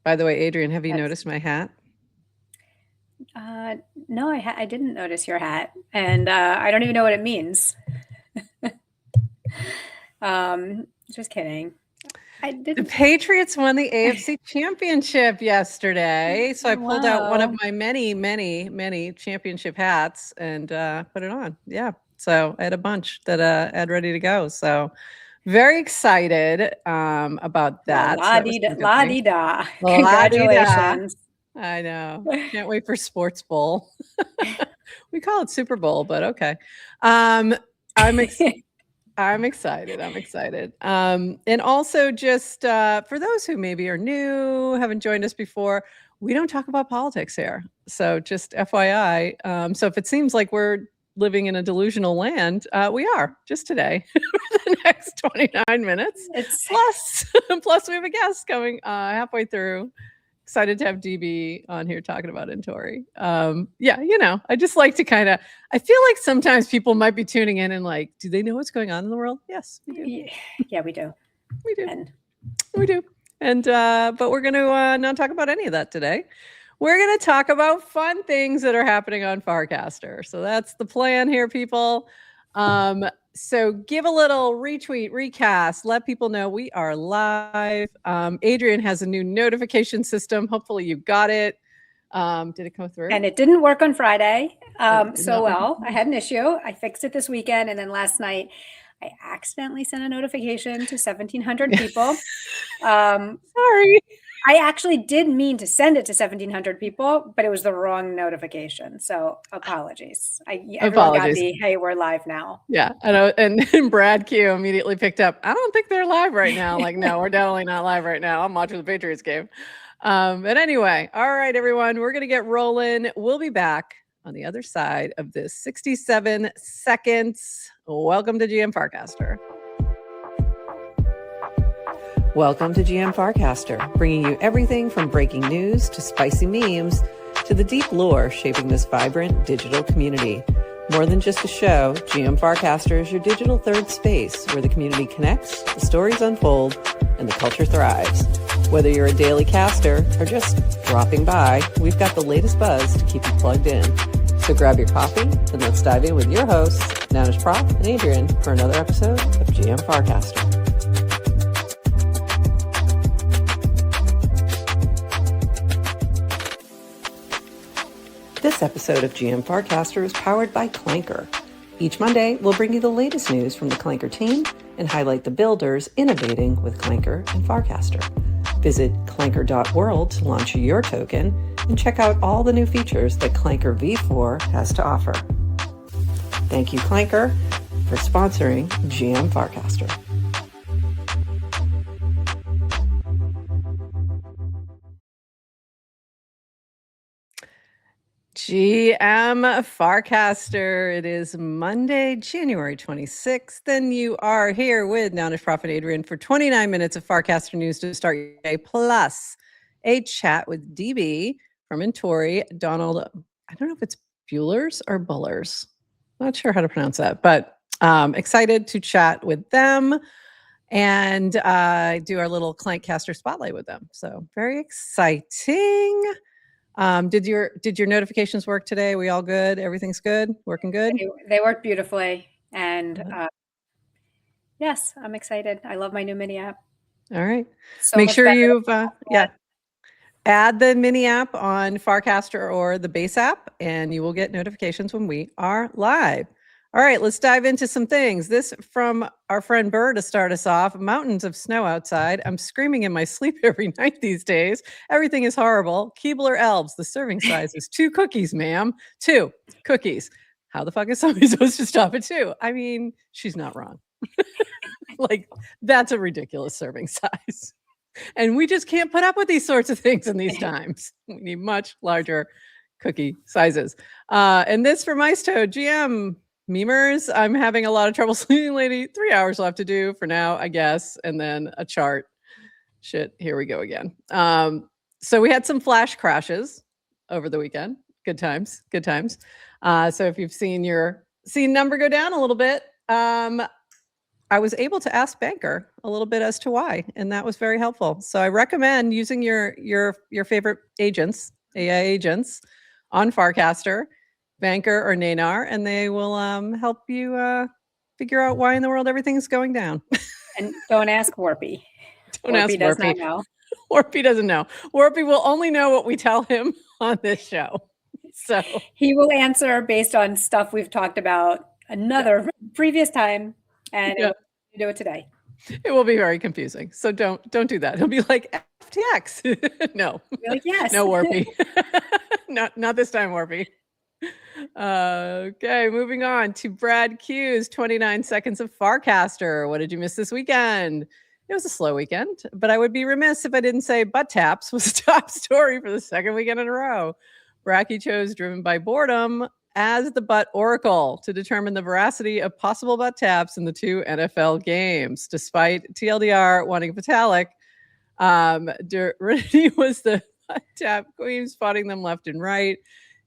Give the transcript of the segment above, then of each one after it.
By the way, Adrian, have you noticed my hat? No, I didn't notice your hat, and I don't even know what it means. Just kidding. I The didn't. Patriots won the AFC Championship yesterday, so I pulled out one of Wow. my many championship hats and put it on. Yeah, so I had a bunch that I had ready to go. So very excited about Well, that. So that was some good things. la-di-da. La-di-da. Congratulations. I know. Can't wait for Sports Bowl. We call it Super Bowl, but okay. I'm excited. I'm excited. And also just for those who maybe are new, haven't joined us before, we don't talk about politics here. So just FYI. So if it seems like we're living in a delusional land, we are just today for the next 29 minutes. It's Plus we have a guest coming halfway through. Excited to have DB on here talking about Intori. Yeah, I just like to I feel like sometimes people might be tuning in and like, do they know what's going on in the world? Yes, we do. yeah, we do. We do. We do. And but we're going to not talk about any of that today. We're going to talk about fun things that are happening on Farcaster. So that's the plan here, people. So give a little retweet, recast, let people know we are live. Adrian has a new notification system. Hopefully you got it. Did it come through? And it didn't work on Friday. I had an issue. I fixed it this weekend. And then last night, I accidentally sent a notification to 1,700 people. Sorry. I actually did mean to send it to 1,700 people, but it was the wrong notification. So apologies. Everyone got the, hey, we're live now. Yeah. I know. And Brad Q immediately picked up, I don't think they're live right now. Like, no, we're definitely not live right now. I'm watching the Patriots game. But anyway, all right, everyone, we're going to get rolling. We'll be back on the other side of this 67 seconds. Welcome to GM Farcaster. Welcome to GM Farcaster, bringing you everything from breaking news to spicy memes to the deep lore shaping this vibrant digital community. More than just a show, GM Farcaster is your digital third space where the community connects, the stories unfold, and the culture thrives. Whether you're a daily caster or just dropping by, we've got the latest buzz to keep you plugged in. So grab your coffee and let's dive in with your hosts, Neynar Prof and Adrian, for another episode of GM Farcaster. This episode of GM Farcaster is powered by Clanker. Each Monday, we'll bring you the latest news from the Clanker team and highlight the builders innovating with Clanker and Farcaster. Visit Clanker.World to launch your token and check out all the new features that Clanker V4 has to offer. Thank you, Clanker, for sponsoring GM Farcaster. GM Farcaster. It is Monday, January 26th, and you are here with Neynar Prof and Adrian for 29 minutes of Farcaster news to start your day, plus a chat with DB from Intori, Donald. I don't know if it's Buellers or Bullers. Not sure how to pronounce that, but excited to chat with them and do our little Clankcaster Spotlight with them. So very exciting. Did your notifications work today? We all good? Everything's good? Working good? They worked beautifully. And yes, I'm excited. I love my new mini app. All right. So make sure you've add the mini app on Farcaster or the base app, and you will get notifications when we are live. All right, let's dive into some things. This from our friend Burr to start us off. Mountains of snow outside. I'm screaming in my sleep every night these days. Everything is horrible. Keebler Elves, the serving size is 2 cookies, ma'am. 2 cookies. How the fuck is somebody supposed to stop at 2? I mean, she's not wrong. Like, that's a ridiculous serving size. And we just can't put up with these sorts of things in these times. We need much larger cookie sizes. And this from Ice Toad, GM memers, I'm having a lot of trouble sleeping, lady. 3 hours left to do for now, I guess. And then a chart. Shit, here we go again. So we had some flash crashes over the weekend. Good times, good times. So if you've seen number go down a little bit, I was able to ask Banker a little bit as to why, and that was very helpful. So I recommend using your favorite agents, AI agents, on Farcaster, Banker, or Neynar, and they will help you figure out why in the world everything's going down. And don't ask Warpy. Don't ask Warpy does Warpy. not know. Warpy doesn't know. Warpy will only know what we tell him on this show. So he will answer based on stuff we've talked about another previous time, and we'll do it today. It will be very confusing. So don't do that. He'll be like FTX. No. You're like, yes. No, Warpy. not this time, Warpy. Okay, moving on to Brad Q's 29 seconds of Farcaster. What did you miss this weekend? It was a slow weekend, but I would be remiss if I didn't say butt taps was a top story for the second weekend in a row. Bracky chose Driven by Boredom as the butt oracle to determine the veracity of possible butt taps in the 2 NFL games. Despite TLDR wanting Vitalik, Rennie was the butt tap queen, spotting them left and right.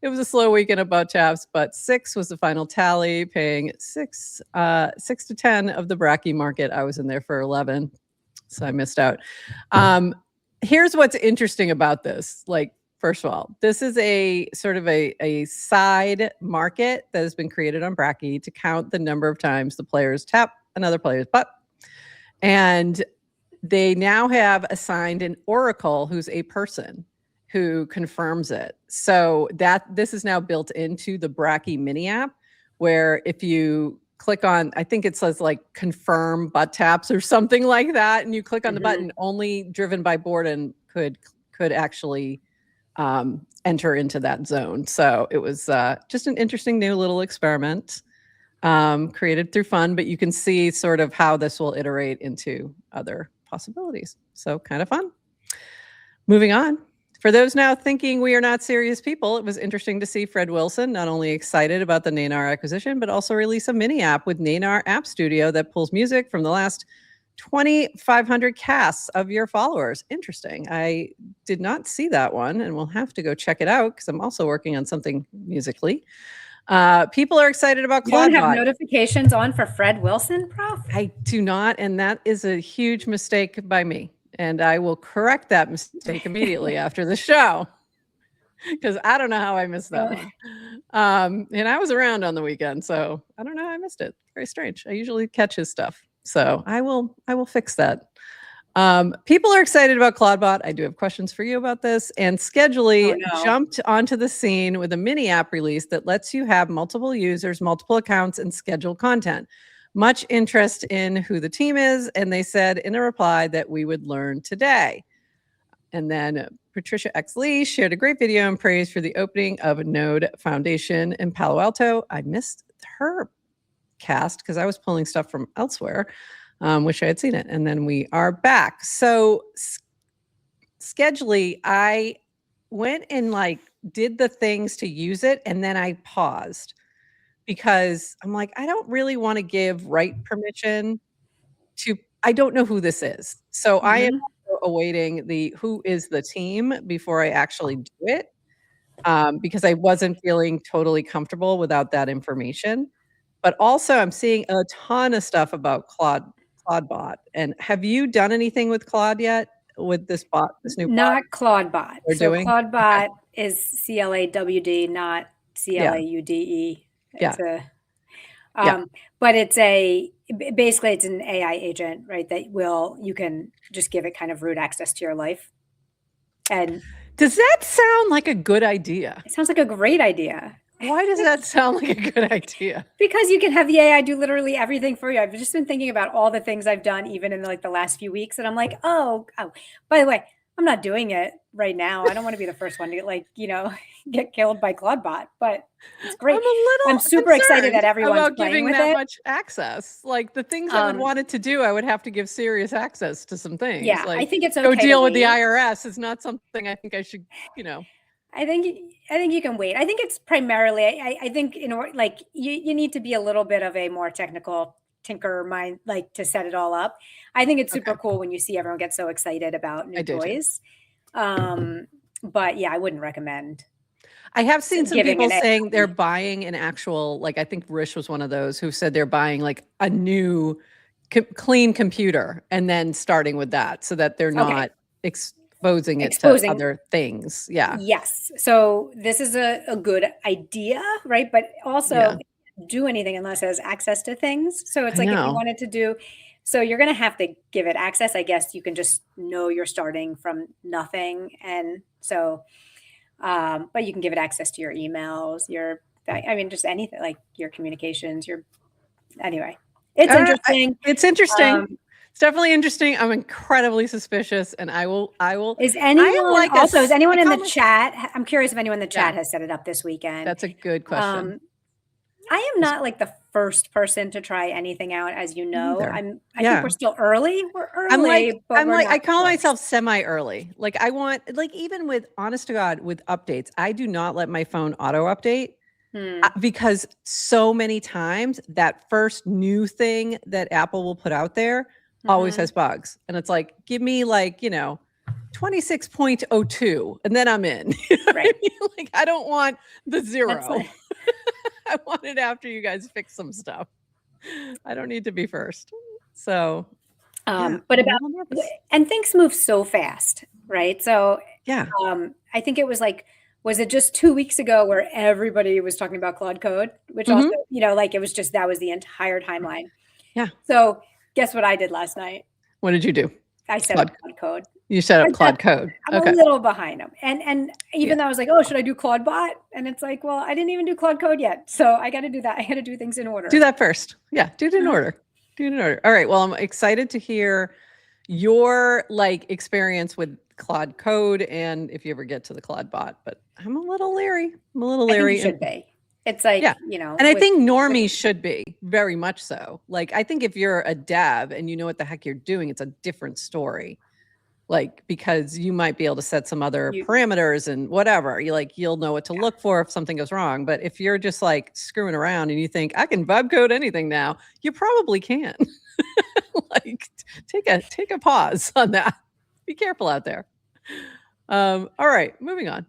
It was a slow weekend of butt taps, but 6 was the final tally, paying 6 to 10 of the Bracky market. I was in there for 11, so I missed out. Here's what's interesting about this. Like, first of all, this is a sort of a side market that has been created on Bracky to count the number of times the players tap another player's butt. And they now have assigned an oracle who's a person who confirms it. So this is now built into the Bracky mini app, where if you click on, I think it says like confirm butt taps or something like that, and you click on the button, only Driven by Boredom could actually enter into that zone. So it was just an interesting new little experiment created through fun, but you can see sort of how this will iterate into other possibilities. So kind of fun. Moving on. For those now thinking we are not serious people, it was interesting to see Fred Wilson not only excited about the Neynar acquisition, but also release a mini app with Neynar App Studio that pulls music from the last 2,500 casts of your followers. Interesting. I did not see that one, and we'll have to go check it out because I'm also working on something musically. People are excited about Claude. You don't have notifications on for Fred Wilson, Prof? I do not, and that is a huge mistake by me. And I will correct that mistake immediately after the show, because I don't know how I missed that one. And I was around on the weekend, so I don't know how I missed it. Very strange. I usually catch his stuff, so I will fix that. People are excited about ClaudeBot. I do have questions for you about this. And Scheduley jumped onto the scene with a mini app release that lets you have multiple users, multiple accounts, and schedule content. Much interest in who the team is, and they said in a reply that we would learn today. And then Patricia X. Lee shared a great video and praise for the opening of Node Foundation in Palo Alto. I missed her cast because I was pulling stuff from elsewhere. Wish I had seen it. And then we are back. So Scheduley, I went and like did the things to use it, and then I paused because I'm like, I don't really want to give write permission to, I don't know who this is. So I am awaiting the who is the team before I actually do it, because I wasn't feeling totally comfortable without that information. But also I'm seeing a ton of stuff about ClaudeBot. And have you done anything with Claude yet? With this bot, this new not ClaudeBot. So ClaudeBot is CLAWD, not CLAUDE. But it's basically it's an AI agent, right? That you can just give it kind of root access to your life. And does that sound like a good idea? It sounds like a great idea. Why does that sound like a good idea? Because you can have the AI do literally everything for you. I've just been thinking about all the things I've done, even in like the last few weeks, and I'm like, oh, by the way, I'm not doing it right now. I don't want to be the first one to get killed by ClaudeBot, but it's great. I'm super excited that everyone's about playing giving with that it. much access. Like the things I would want it to do, I would have to give serious access to some things. Yeah, like, I think it's okay. Go deal with the IRS is not something I think I should, I think you can wait. I think it's primarily. I think you need to be a little bit of a more technical tinker mind, like to set it all up. I think it's super cool when you see everyone get so excited about new toys. But yeah, I wouldn't recommend. I have seen some people saying they're buying an actual, like I think Rish was one of those who said they're buying like a new clean computer and then starting with that so that they're not exposing it to other things. Yeah. Yes. So this is a good idea, right? But also do anything unless it has access to things. So it's like if you wanted to do, so you're going to have to give it access. I guess you can just know you're starting from nothing. And so, but you can give it access to your emails, just anything like your communications, anyway, it's interesting. It's interesting. It's definitely interesting. I'm incredibly suspicious, and I will. Is anyone is anyone in the chat? I'm curious if anyone in the chat has set it up this weekend. That's a good question. I am not like the first person to try anything out, as you know. I think we're still early. We're early. I call myself semi-early. Like I want, like even with, honest to God, with updates, I do not let my phone auto update because so many times that first new thing that Apple will put out there always has bugs, and it's like, give me 26.02, and then I'm in. Right? Like I don't want the 0. I want it after you guys fix some stuff. I don't need to be first. So, but and things move so fast, right? So, I think it was was it just 2 weeks ago where everybody was talking about Claude Code, which also, it was just, that was the entire timeline. Yeah. So guess what I did last night? What did you do? I set up Claude Code. You set up Claude Code. I'm a little behind them. And even though I was like, oh, should I do Claude Bot? And it's like, well, I didn't even do Claude Code yet. So I got to do that. I got to do things in order. Do that first. Yeah. Do it in order. Do it in order. All right. Well, I'm excited to hear your experience with Claude Code and if you ever get to the Claude Bot, but I'm a little leery. I think you should be. It's like, and I think normies should be very much so. Like, I think if you're a dev and you know what the heck you're doing, it's a different story. Because you might be able to set some other parameters and whatever. You'll know what to look for if something goes wrong. But if you're just screwing around and you think I can vibe code anything now, you probably can. Take a pause on that. Be careful out there. All right, moving on.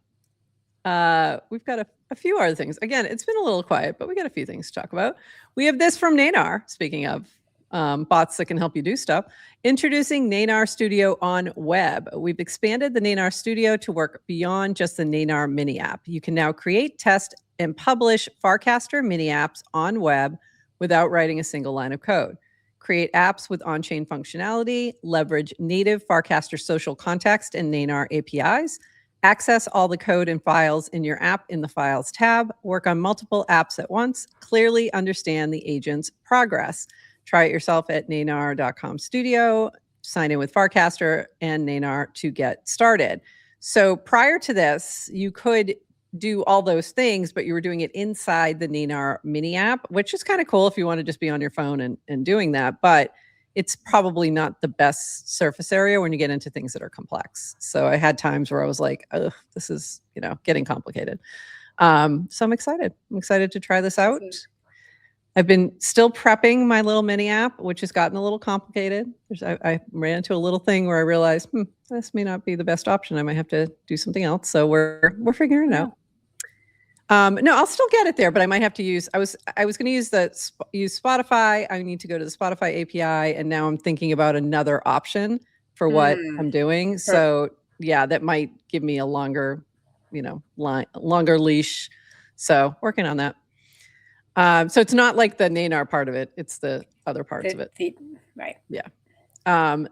We've got a few other things. Again, it's been a little quiet, but we got a few things to talk about. We have this from Neynar, speaking of bots that can help you do stuff. Introducing Neynar Studio on web. We've expanded the Neynar Studio to work beyond just the Neynar mini app. You can now create, test, and publish Farcaster mini apps on web without writing a single line of code. Create apps with on-chain functionality, leverage native Farcaster social context and Neynar APIs, access all the code and files in your app in the Files tab, work on multiple apps at once, clearly understand the agent's progress. Try it yourself at Neynar.com Studio, sign in with Farcaster and Neynar to get started. So prior to this, you could do all those things, but you were doing it inside the Neynar mini app, which is kind of cool if you want to just be on your phone and doing that. But it's probably not the best surface area when you get into things that are complex. So I had times where I was like, oh, this is, getting complicated. So I'm excited. I'm excited to try this out. I've been still prepping my little mini app, which has gotten a little complicated. I ran into a little thing where I realized, this may not be the best option. I might have to do something else. So we're figuring it out. No, I'll still get it there, but I might have to use, I was going to use Spotify. I need to go to the Spotify API. And now I'm thinking about another option for what I'm doing. So yeah, that might give me a longer, longer leash. So working on that. So it's not like the Neynar part of it. It's the other parts of it. Right. Yeah.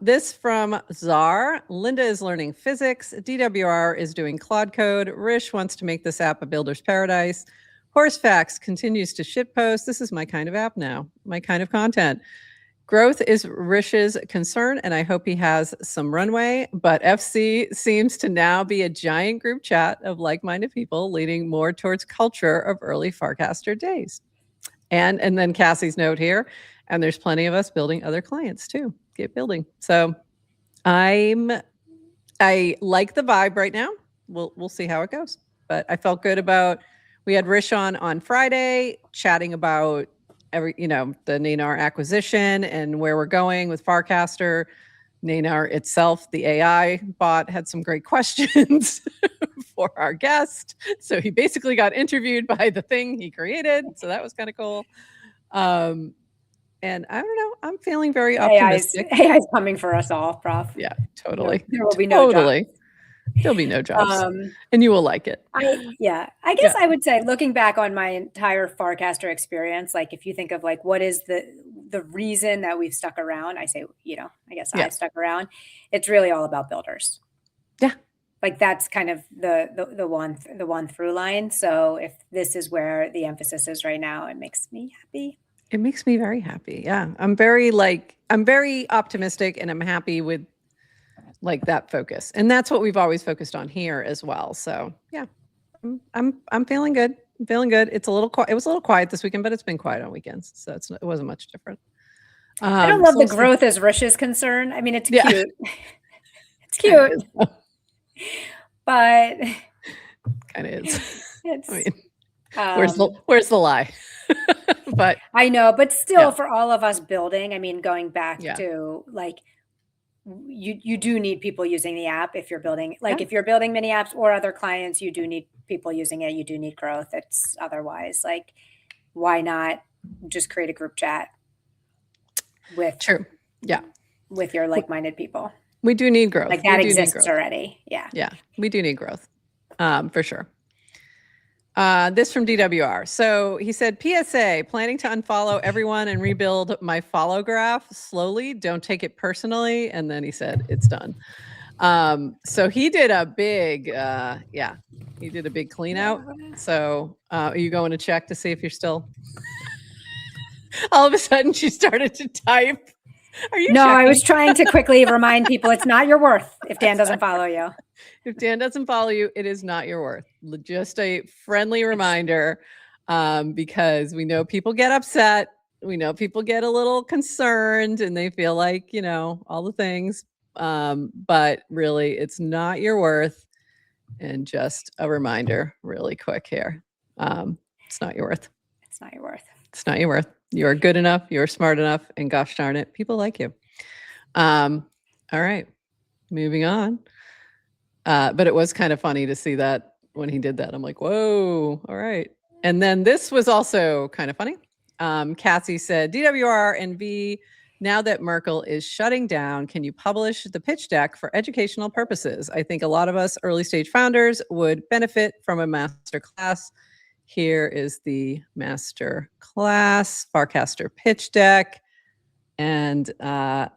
This from Czar. Linda is learning physics. DWR is doing Claude Code. Rish wants to make this app a builder's paradise. Horsefacts continues to shitpost. This is my kind of app now. My kind of content. Growth is Rish's concern, and I hope he has some runway. But FC seems to now be a giant group chat of like-minded people leading more towards culture of early Farcaster days. And then Cassie's note here, and there's plenty of us building other clients too. Get building. So I like the vibe right now. We'll see how it goes. But I felt good about, we had Rish on Friday chatting about the Neynar acquisition and where we're going with Farcaster. Neynar itself, the AI bot, had some great questions for our guest. So he basically got interviewed by the thing he created. So that was kind of cool. And I don't know, I'm feeling very optimistic. AI is coming for us all, Prof. Yeah, totally. There will be no jobs. There'll be no jobs, and you will like it. I guess I would say, looking back on my entire Farcaster experience, like if you think of like what is the reason that we've stuck around, I say, I guess I've stuck around. It's really all about builders. Yeah. Like that's kind of the one through line. So if this is where the emphasis is right now, it makes me happy. It makes me very happy. Yeah. I'm very optimistic, and I'm happy with like that focus. And that's what we've always focused on here as well. So yeah, I'm feeling good. I'm feeling good. It's a little quiet. It was a little quiet this weekend, but it's been quiet on weekends. So it wasn't much different. I don't love the growth as Rish is concerned. I mean, it's cute. It's cute. But kind of is. It's, I mean, where's the lie? But I know, but still for all of us building, I mean, going back to like, you do need people using the app if you're building, like if you're building mini apps or other clients, you do need people using it. You do need growth. It's otherwise like, why not just create a group chat with with your like-minded people? We do need growth. Like that exists already. Yeah. Yeah. We do need growth. For sure. This from DWR. So he said, PSA, planning to unfollow everyone and rebuild my follow graph slowly. Don't take it personally. And then he said, it's done. So he did a big, he did a big clean out. So are you going to check to see if you're still, all of a sudden she started to type. Are you checking? I was trying to quickly remind people it's not your worth if Dan doesn't follow you. If Dan doesn't follow you, it is not your worth. Just a friendly reminder, because we know people get upset. We know people get a little concerned and they feel like, all the things. But really, it's not your worth. And just a reminder really quick here. It's not your worth. It's not your worth. It's not your worth. You are good enough. You're smart enough. And gosh darn it, people like you. All right, moving on. But it was kind of funny to see that when he did that. I'm like, whoa, all right. And then this was also kind of funny. Cassie said, DWR and V, now that Merkle is shutting down, can you publish the pitch deck for educational purposes? I think a lot of us early stage founders would benefit from a master class. Here is the master class, Farcaster pitch deck, and the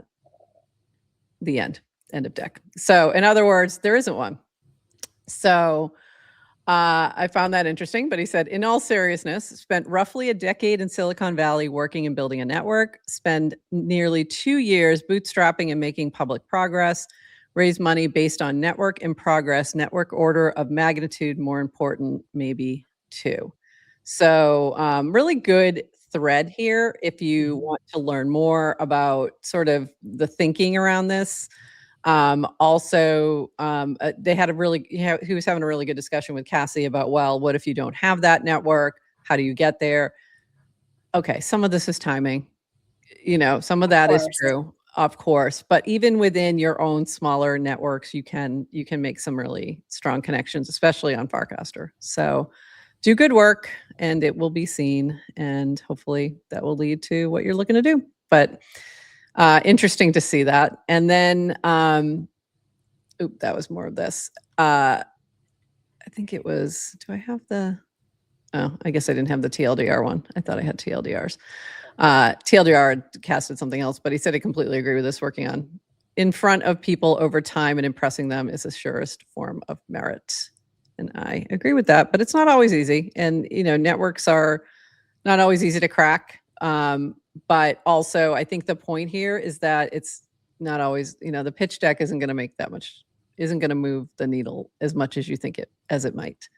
end of deck. So in other words, there isn't one. So I found that interesting, but he said, in all seriousness, spent roughly a decade in Silicon Valley working and building a network, spend nearly 2 years bootstrapping and making public progress, raise money based on network in progress, network order of magnitude, more important, maybe 2. So really good thread here if you want to learn more about sort of the thinking around this. Also, they had he was having a really good discussion with Cassie about, well, what if you don't have that network? How do you get there? Okay, some of this is timing. Some of that is true, of course. But even within your own smaller networks, you can make some really strong connections, especially on Farcaster. So do good work and it will be seen. And hopefully that will lead to what you're looking to do. But interesting to see that. And then, that was more of this. I think it was, do I have I guess I didn't have the TLDR one. I thought I had TLDRs. TLDR casted something else, but he said he completely agree with this. Working on in front of people over time and impressing them is the surest form of merit. And I agree with that, but it's not always easy. And, networks are not always easy to crack. But also I think the point here is that it's not always, the pitch deck isn't going to move the needle as much as you think as it might.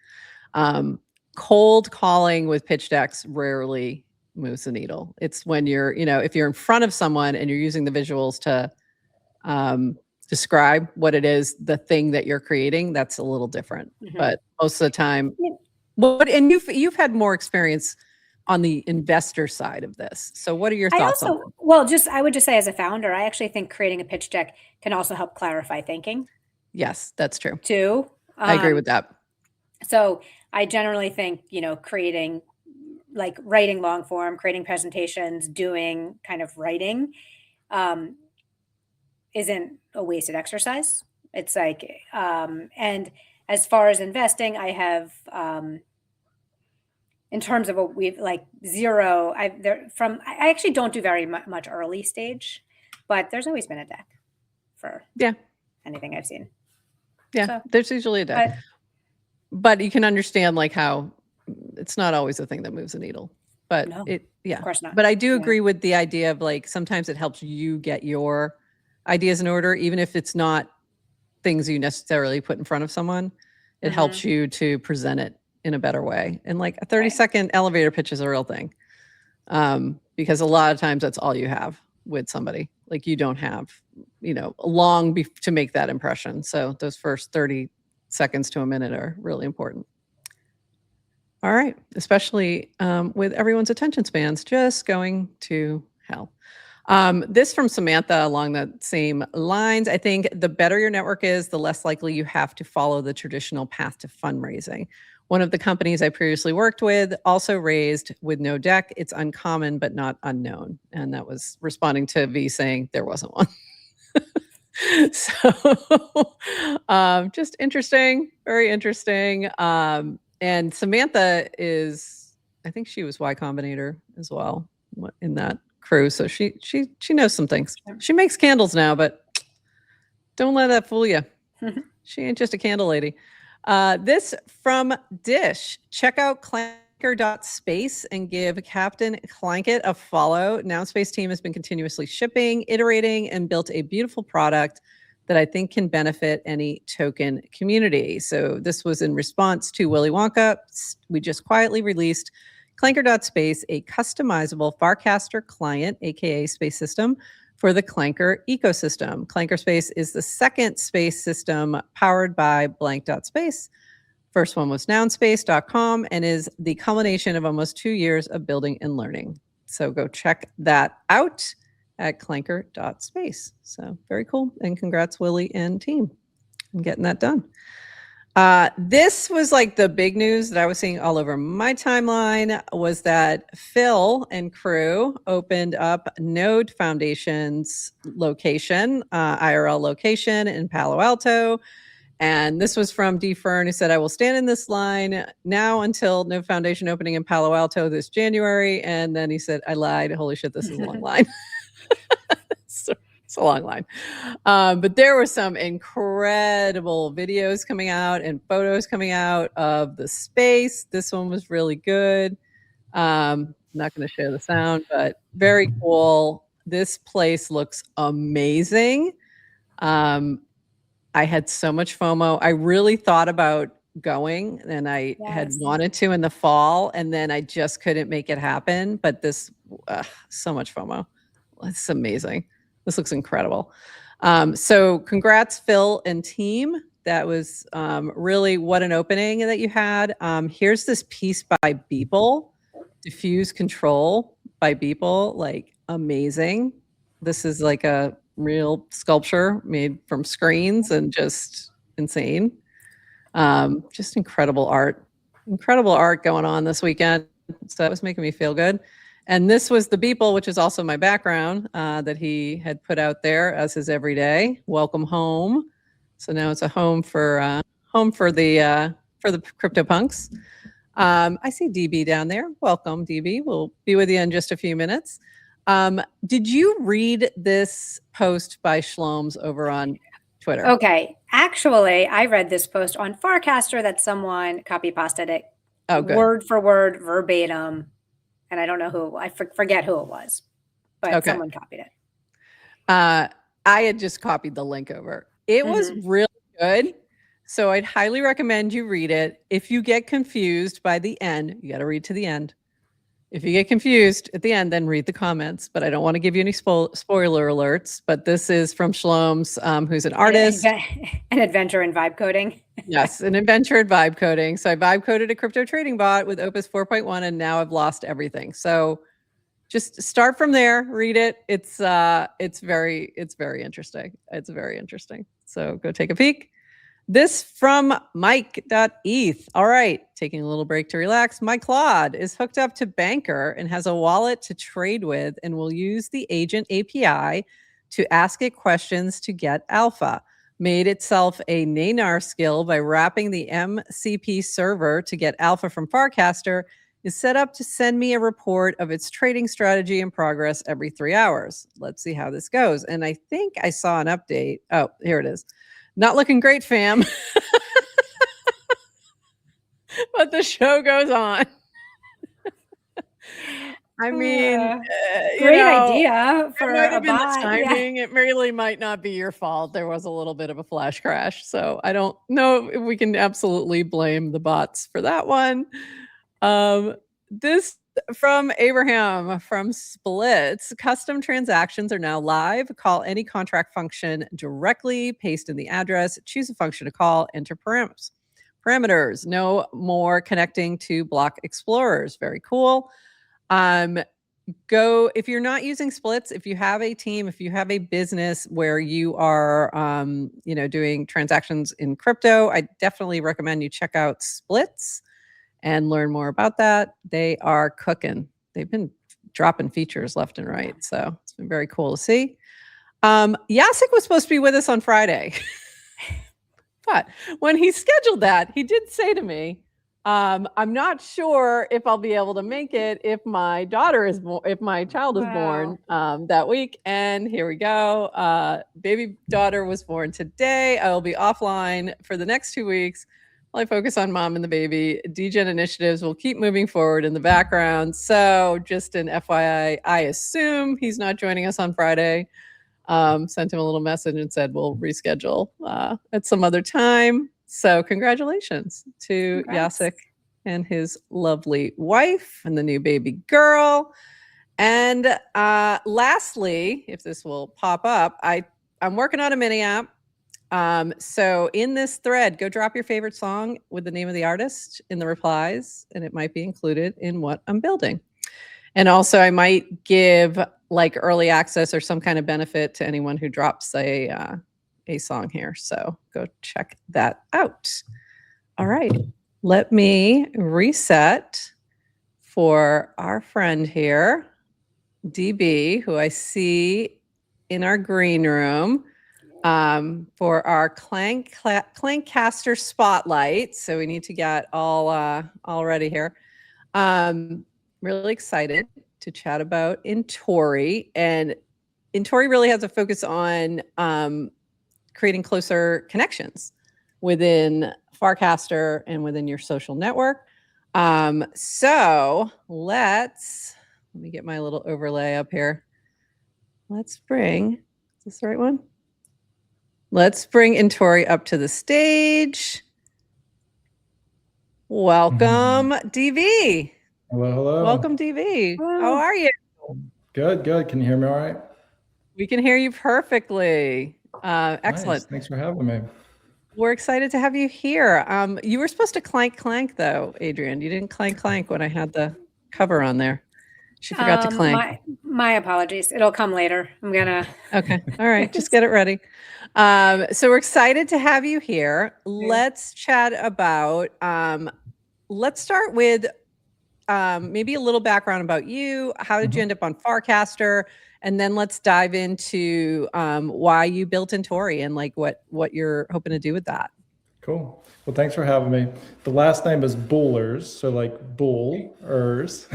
Cold calling with pitch decks rarely moves the needle. It's when you're, if you're in front of someone and you're using the visuals to describe what it is, the thing that you're creating, that's a little different. But most of the time, and you've had more experience on the investor side of this. So what are your thoughts on that? Well, I would just say as a founder, I actually think creating a pitch deck can also help clarify thinking. Yes, that's true. Too. I agree with that. So I generally think, creating like writing long form, creating presentations, doing kind of writing, isn't a wasted exercise. It's like, and as far as investing, I have, in terms of what we've like zero, I actually don't do very much early stage, but there's always been a deck for anything I've seen. Yeah, so, there's usually a deck. But you can understand like how it's not always the thing that moves the needle. But no, of course not. But I do agree with the idea of like sometimes it helps you get your ideas in order, even if it's not things you necessarily put in front of someone. It helps you to present it in a better way. And like a 30-second elevator pitch is a real thing. Because a lot of times that's all you have with somebody. Like you don't have, long to make that impression. So those first 30 seconds to a minute are really important. All right, especially with everyone's attention spans just going to hell. This from Samantha along the same lines. I think the better your network is, the less likely you have to follow the traditional path to fundraising. One of the companies I previously worked with also raised with no deck. It's uncommon, but not unknown. And that was responding to V saying there wasn't one. So just interesting, very interesting. And Samantha is, I think she was Y Combinator as well in that crew. So she knows some things. She makes candles now, but don't let that fool you. She ain't just a candle lady. This from Dish. Check out Clanker.Space and give Captain Clankit a follow. Nounspace team has been continuously shipping, iterating, and built a beautiful product that I think can benefit any token community. So this was in response to Willy Wonka. We just quietly released Clanker.Space, a customizable Farcaster client, aka space system, for the Clanker ecosystem. Clanker Space is the second space system powered by blank.space. First one was nounspace.com and is the culmination of almost 2 years of building and learning. So go check that out at Clanker.Space. So very cool. And congrats, Willie and team, on getting that done. This was like the big news that I was seeing all over my timeline was that Phil and crew opened up Node Foundation's location, IRL location in Palo Alto. And this was from D. Fern, who said, I will stand in this line now until Node Foundation opening in Palo Alto this January. And then he said, I lied. Holy shit, this is a long line. So it's a long line. But there were some incredible videos coming out and photos coming out of the space. This one was really good. I'm not going to share the sound, but very cool. This place looks amazing. I had so much FOMO. I really thought about going and I had wanted to in the fall and then I just couldn't make it happen. But this, so much FOMO. It's amazing. This looks incredible. So congrats, Phil and team. That was really what an opening that you had. Here's this piece by Beeple, Diffuse Control by Beeple, like amazing. This is like a real sculpture made from screens and just insane. Just incredible art going on this weekend. So that was making me feel good. And this was the Beeple, which is also my background, that he had put out there as his everyday welcome home. So now it's a home for the CryptoPunks. I see DB down there. Welcome, DB. We'll be with you in just a few minutes. Did you read this post by Shloms over on Twitter? Okay. Actually, I read this post on Farcaster that someone copy pasted it word for word, verbatim. And I don't know who, I forget who it was, but someone copied it. I had just copied the link over. It was really good. So I'd highly recommend you read it. If you get confused by the end, you got to read to the end. If you get confused at the end, then read the comments. But I don't want to give you any spoiler alerts. But this is from Shloms, who's an artist. An adventure in vibe coding. Yes, an adventure in vibe coding. So I vibe coded a crypto trading bot with Opus 4.1, and now I've lost everything. So just start from there, read it. It's very interesting. It's very interesting. So go take a peek. This from Mike.eth. All right, taking a little break to relax. My Claude is hooked up to Banker and has a wallet to trade with and will use the agent API to ask it questions to get alpha. Made itself a Neynar skill by wrapping the MCP server to get alpha from Farcaster, is set up to send me a report of its trading strategy and progress every 3 hours. Let's see how this goes. And I think I saw an update. Oh, here it is. Not looking great, fam. But the show goes on. I mean, great idea for a bot. timing. Yeah. It really might not be your fault. There was a little bit of a flash crash. So I don't know if we can absolutely blame the bots for that one. This from Abraham from Splits. Custom transactions are now live. Call any contract function directly, paste in the address, choose a function to call, enter parameters. No more connecting to block explorers. Very cool. Go, if you're not using Splits, if you have a team, if you have a business where you are doing transactions in crypto, I definitely recommend you check out Splits and learn more about that. They are cooking. They've been dropping features left and right. So it's been very cool to see. Jacek was supposed to be with us on Friday. But when he scheduled that, he did say to me, I'm not sure if I'll be able to make it if my child is born that week. And here we go. Baby daughter was born today. I will be offline for the next 2 weeks. I focus on mom and the baby. DGen initiatives will keep moving forward in the background. So just an FYI, I assume he's not joining us on Friday. Sent him a little message and said we'll reschedule at some other time. So congratulations to Jacek and his lovely wife and the new baby girl. And lastly, if this will pop up, I'm working on a mini app. So in this thread, go drop your favorite song with the name of the artist in the replies, and it might be included in what I'm building. And also I might give like early access or some kind of benefit to anyone who drops a song here. So go check that out. All right, let me reset for our friend here, DB, who I see in our green room. For our Clankcaster Spotlight. So we need to get all ready here. Really excited to chat about Intori. And Intori really has a focus on creating closer connections within Farcaster and within your social network. So let me get my little overlay up here. Let's bring, is this the right one? Let's bring Intori up to the stage. Welcome, DV. Hello, hello. Welcome, DV. Hello. How are you? Good, good. Can you hear me all right? We can hear you perfectly. Excellent. Nice. Thanks for having me. We're excited to have you here. You were supposed to clank, though, Adrian. You didn't clank when I had the cover on there. She forgot to clank. My apologies. It'll come later. I'm gonna. Okay. All right. Just get it ready. So we're excited to have you here. Let's chat about, let's start with maybe a little background about you. How did you end up on Farcaster? And then let's dive into why you built Intori and like what you're hoping to do with that. Cool. Well, thanks for having me. The last name is Bullers, so like bullers.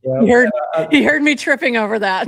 Yeah, he heard me tripping over that.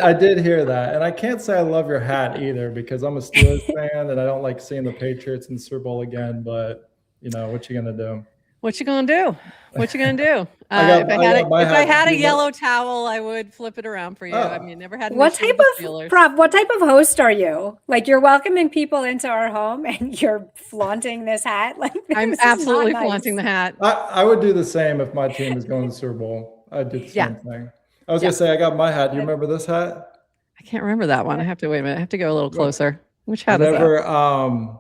I did hear that. And I can't say I love your hat either because I'm a Steelers fan and I don't like seeing the Patriots in the Super Bowl again, but you know, what you gonna do? What you gonna do? What you gonna do? If I had a yellow towel, I would flip it around for you. I mean, never had what type of host are you? Like you're welcoming people into our home and you're flaunting this hat? Like I'm absolutely flaunting the hat. I would do the same if my team was going to the Super Bowl. I'd do the same thing. I was gonna say I got my hat. Do you remember this hat? I can't remember that one. I have to wait a minute. I have to go a little closer. Which hat is that?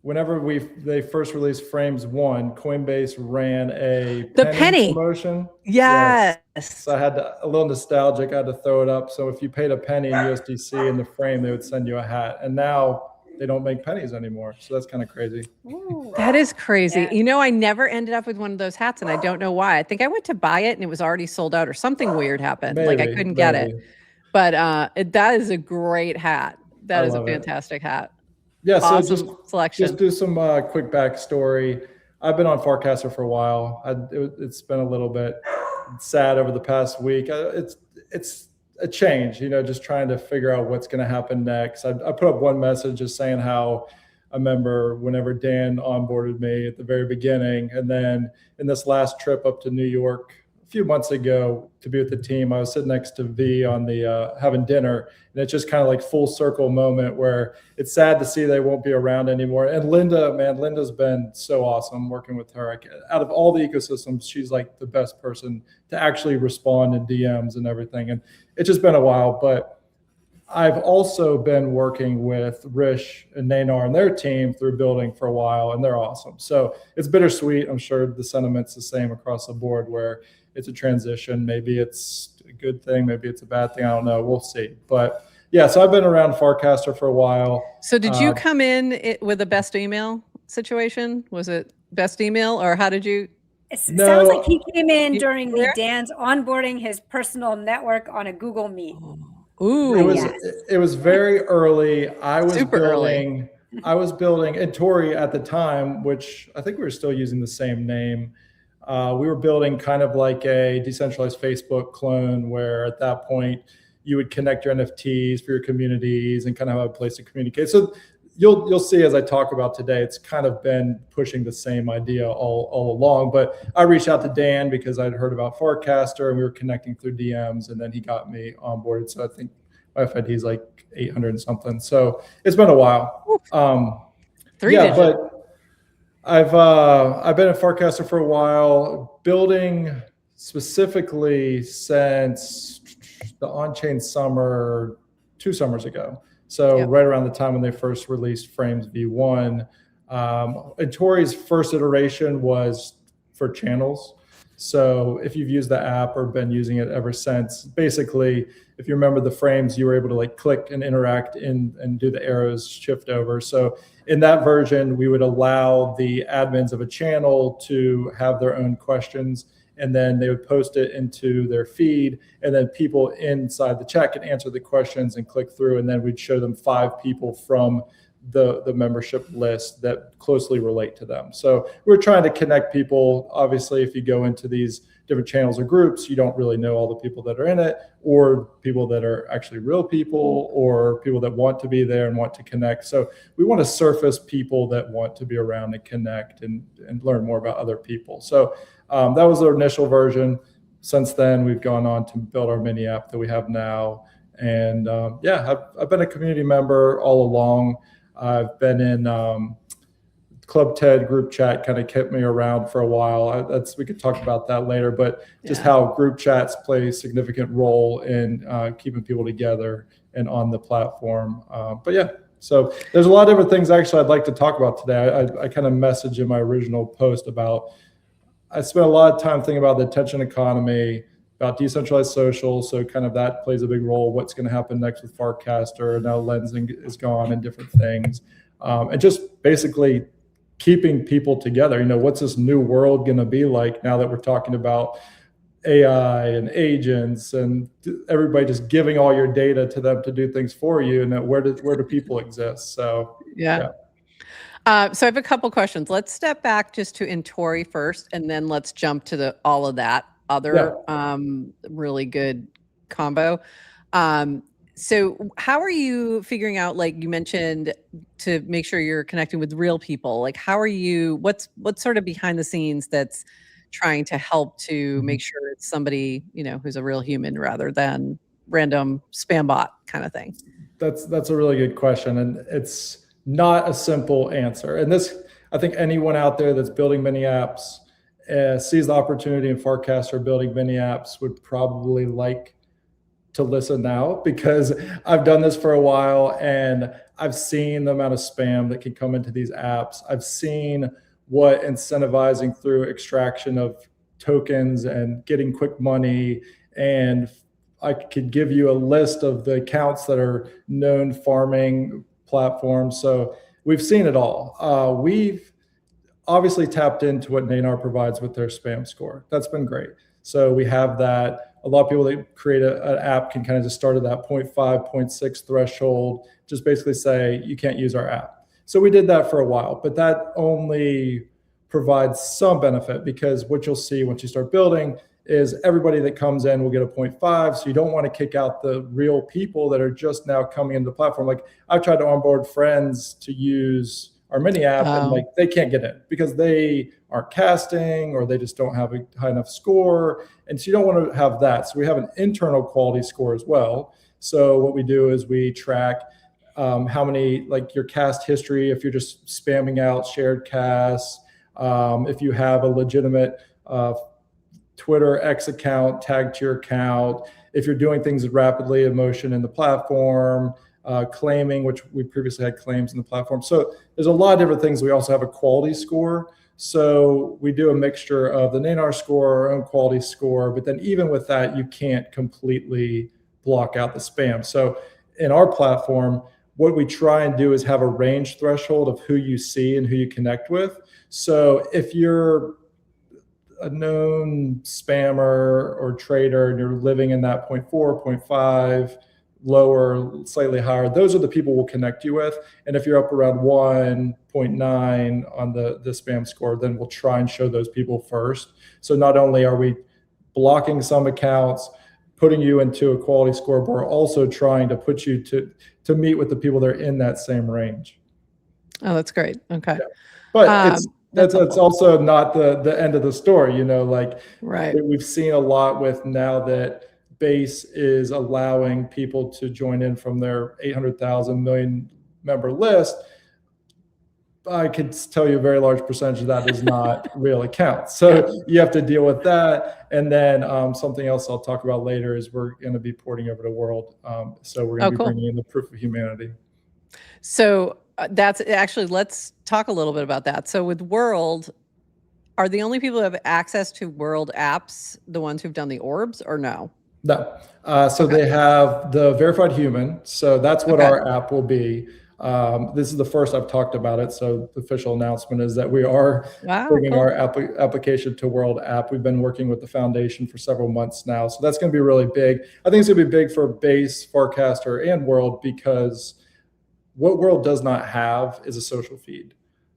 Whenever they first released Frames 1, Coinbase ran the penny promotion. Yes. So I had a little nostalgic. I had to throw it up. So if you paid a penny in USDC in the frame, they would send you a hat. And now they don't make pennies anymore. So that's kind of crazy. Ooh, that is crazy. Yeah. I never ended up with one of those hats, and I don't know why. I think I went to buy it and it was already sold out, or something weird happened. Maybe, I couldn't get it. But that is a great hat. That is a fantastic hat. Yeah, awesome so selection. Just do some quick backstory. I've been on Farcaster for a while. It's been a little bit sad over the past week. It's a change, just trying to figure out what's going to happen next. I put up one message just saying how I remember whenever Dan onboarded me at the very beginning, and then in this last trip up to New York a few months ago to be with the team, I was sitting next to V on the having dinner, and it's just kind of like full circle moment where it's sad to see they won't be around anymore. And Linda, man, Linda's been so awesome working with her. Out of all the ecosystems, she's like the best person to actually respond in DMs and everything. And it's just been a while, but I've also been working with Rish and Neynar and their team through Building for a while, and they're awesome. So it's bittersweet. I'm sure the sentiment's the same across the board, where it's a transition. Maybe it's a good thing, maybe it's a bad thing. I don't know. We'll see. But yeah, so I've been around Farcaster for a while. So did you come in with a best email situation? Was it best email, or how did you? It sounds like he came in during Dan's onboarding his personal network on a Google Meet. Ooh, it was very early. I was building Intori at the time, which I think we were still using the same name. We were building kind of like a decentralized Facebook clone, where at that point you would connect your NFTs for your communities and kind of have a place to communicate. So you'll see as I talk about today, it's kind of been pushing the same idea all along. But I reached out to Dan because I'd heard about Farcaster, and we were connecting through DMs, and then he got me onboarded. So I think my FID is like 800 and something. So it's been a while. But I've been at Farcaster for a while, building specifically since the on-chain summer, 2 summers ago. So right around the time when they first released Frames V1, Intori's first iteration was for channels. So if you've used the app or been using it ever since, basically, if you remember the frames, you were able to like click and interact and do the arrows shift over. So in that version, we would allow the admins of a channel to have their own questions, and then they would post it into their feed, and then people inside the chat could answer the questions and click through, and then we'd show them 5 people from the membership list that closely relate to them. So we're trying to connect people. Obviously, if you go into these different channels or groups, you don't really know all the people that are in it, or people that are actually real people, or people that want to be there and want to connect. So we want to surface people that want to be around and connect and learn more about other people. So that was our initial version. Since then, we've gone on to build our mini app that we have now. And I've been a community member all along. I've been in Club TED group chat, kind of kept me around for a while. We could talk about that later, but just how group chats play a significant role in keeping people together and on the platform. So there's a lot of different things actually I'd like to talk about today. I kind of messaged in my original post about, I spent a lot of time thinking about the attention economy, about decentralized social. So kind of that plays a big role. What's going to happen next with Farcaster? Now lensing is gone and different things. And just basically keeping people together. What's this new world going to be like now that we're talking about AI and agents and everybody just giving all your data to them to do things for you? And where do people exist? So So I have a couple questions. Let's step back just to Intori first, and then let's jump to all of that other really good combo. So how are you figuring out, like you mentioned, to make sure you're connecting with real people? Like, how are you, what's sort of behind the scenes that's trying to help to make sure it's somebody, who's a real human rather than random spam bot kind of thing? That's a really good question. And it's not a simple answer. And this, I think anyone out there that's building mini apps sees the opportunity in Farcaster building mini apps would probably like to listen now, because I've done this for a while and I've seen the amount of spam that can come into these apps. I've seen what incentivizing through extraction of tokens and getting quick money, and I could give you a list of the accounts that are known farming platforms. So we've seen it all. We've obviously tapped into what Neynar provides with their spam score. That's been great. So we have that. A lot of people that create an app can kind of just start at that 0.5, 0.6 threshold, just basically say, you can't use our app. So we did that for a while, but that only provides some benefit, because what you'll see once you start building is everybody that comes in will get a 0.5. So you don't want to kick out the real people that are just now coming into the platform. Like, I've tried to onboard friends to use our mini app, and like, they can't get in because they aren't casting, or they just don't have a high enough score. And so you don't want to have that. So we have an internal quality score as well. So what we do is we track how many, like, your cast history, if you're just spamming out shared casts, if you have a legitimate Twitter X account tagged to your account, if you're doing things rapidly in motion in the platform, claiming, which we previously had claims in the platform. So there's a lot of different things. We also have a quality score. So we do a mixture of the Neynar score, our own quality score, but then even with that, you can't completely block out the spam. So in our platform, what we try and do is have a range threshold of who you see and who you connect with. So if you're a known spammer or trader and you're living in that 0.4, 0.5, lower, slightly higher, those are the people we'll connect you with. And if you're up around 1.9 on the spam score, then we'll try and show those people first. So not only are we blocking some accounts, putting you into a quality score, but we're also trying to put you to meet with the people that are in that same range. Oh, that's great. Okay. Yeah. But that's also not the end of the story, you know, like, right. We've seen a lot with now that Base is allowing people to join in from their 800,000 million member list. I could tell you a very large percentage of that is not real accounts. So you have to deal with that. And then something else I'll talk about later is we're going to be porting over to World. So we're going to be bringing in the proof of humanity. So that's actually, let's talk a little bit about that. So with World, are the only people who have access to World apps the ones who've done the orbs, or no? No. So they have the verified human. So that's what our app will be. This is the first I've talked about it. So the official announcement is that we are bringing our application to World app. We've been working with the foundation for several months now. So that's going to be really big. I think it's going to be big for Base, Farcaster, and World, because what World does not have is a social feed.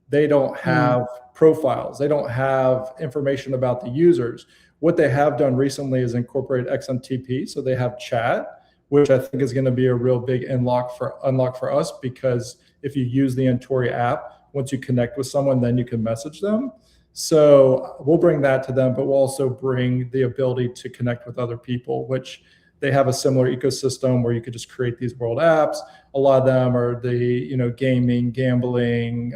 They don't have profiles. They don't have information about the users. What they have done recently is incorporate XMTP. So they have chat, which I think is going to be a real big unlock for us, because if you use the Intori app, once you connect with someone, then you can message them. So we'll bring that to them, but we'll also bring the ability to connect with other people, which they have a similar ecosystem where you could just create these World apps. A lot of them are the, you know, gaming, gambling,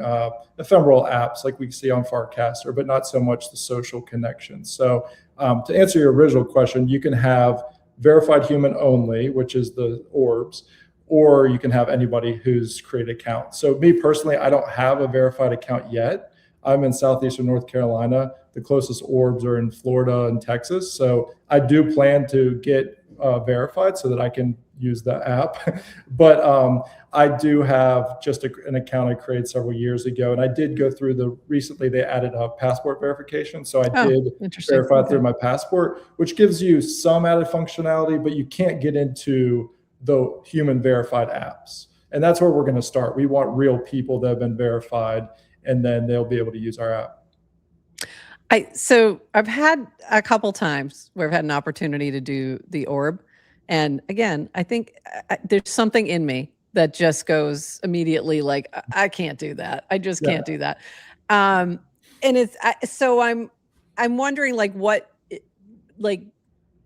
ephemeral apps like we see on Farcaster, but not so much the social connections. So to answer your original question, you can have verified human only, which is the orbs, or you can have anybody who's created an account. So me personally, I don't have a verified account yet. I'm in Southeastern North Carolina. The closest orbs are in Florida and Texas. So I do plan to get verified so that I can use the app. But I do have just an account I created several years ago. And I did go through recently they added a passport verification. So I did verify through my passport, which gives you some added functionality, but you can't get into the human verified apps. And that's where we're going to start. We want real people that have been verified, and then they'll be able to use our app. So I've had a couple times where I've had an opportunity to do the orb. And again, I think there's something in me that just goes immediately like, I can't do that. I just can't do that. And so I'm wondering, like,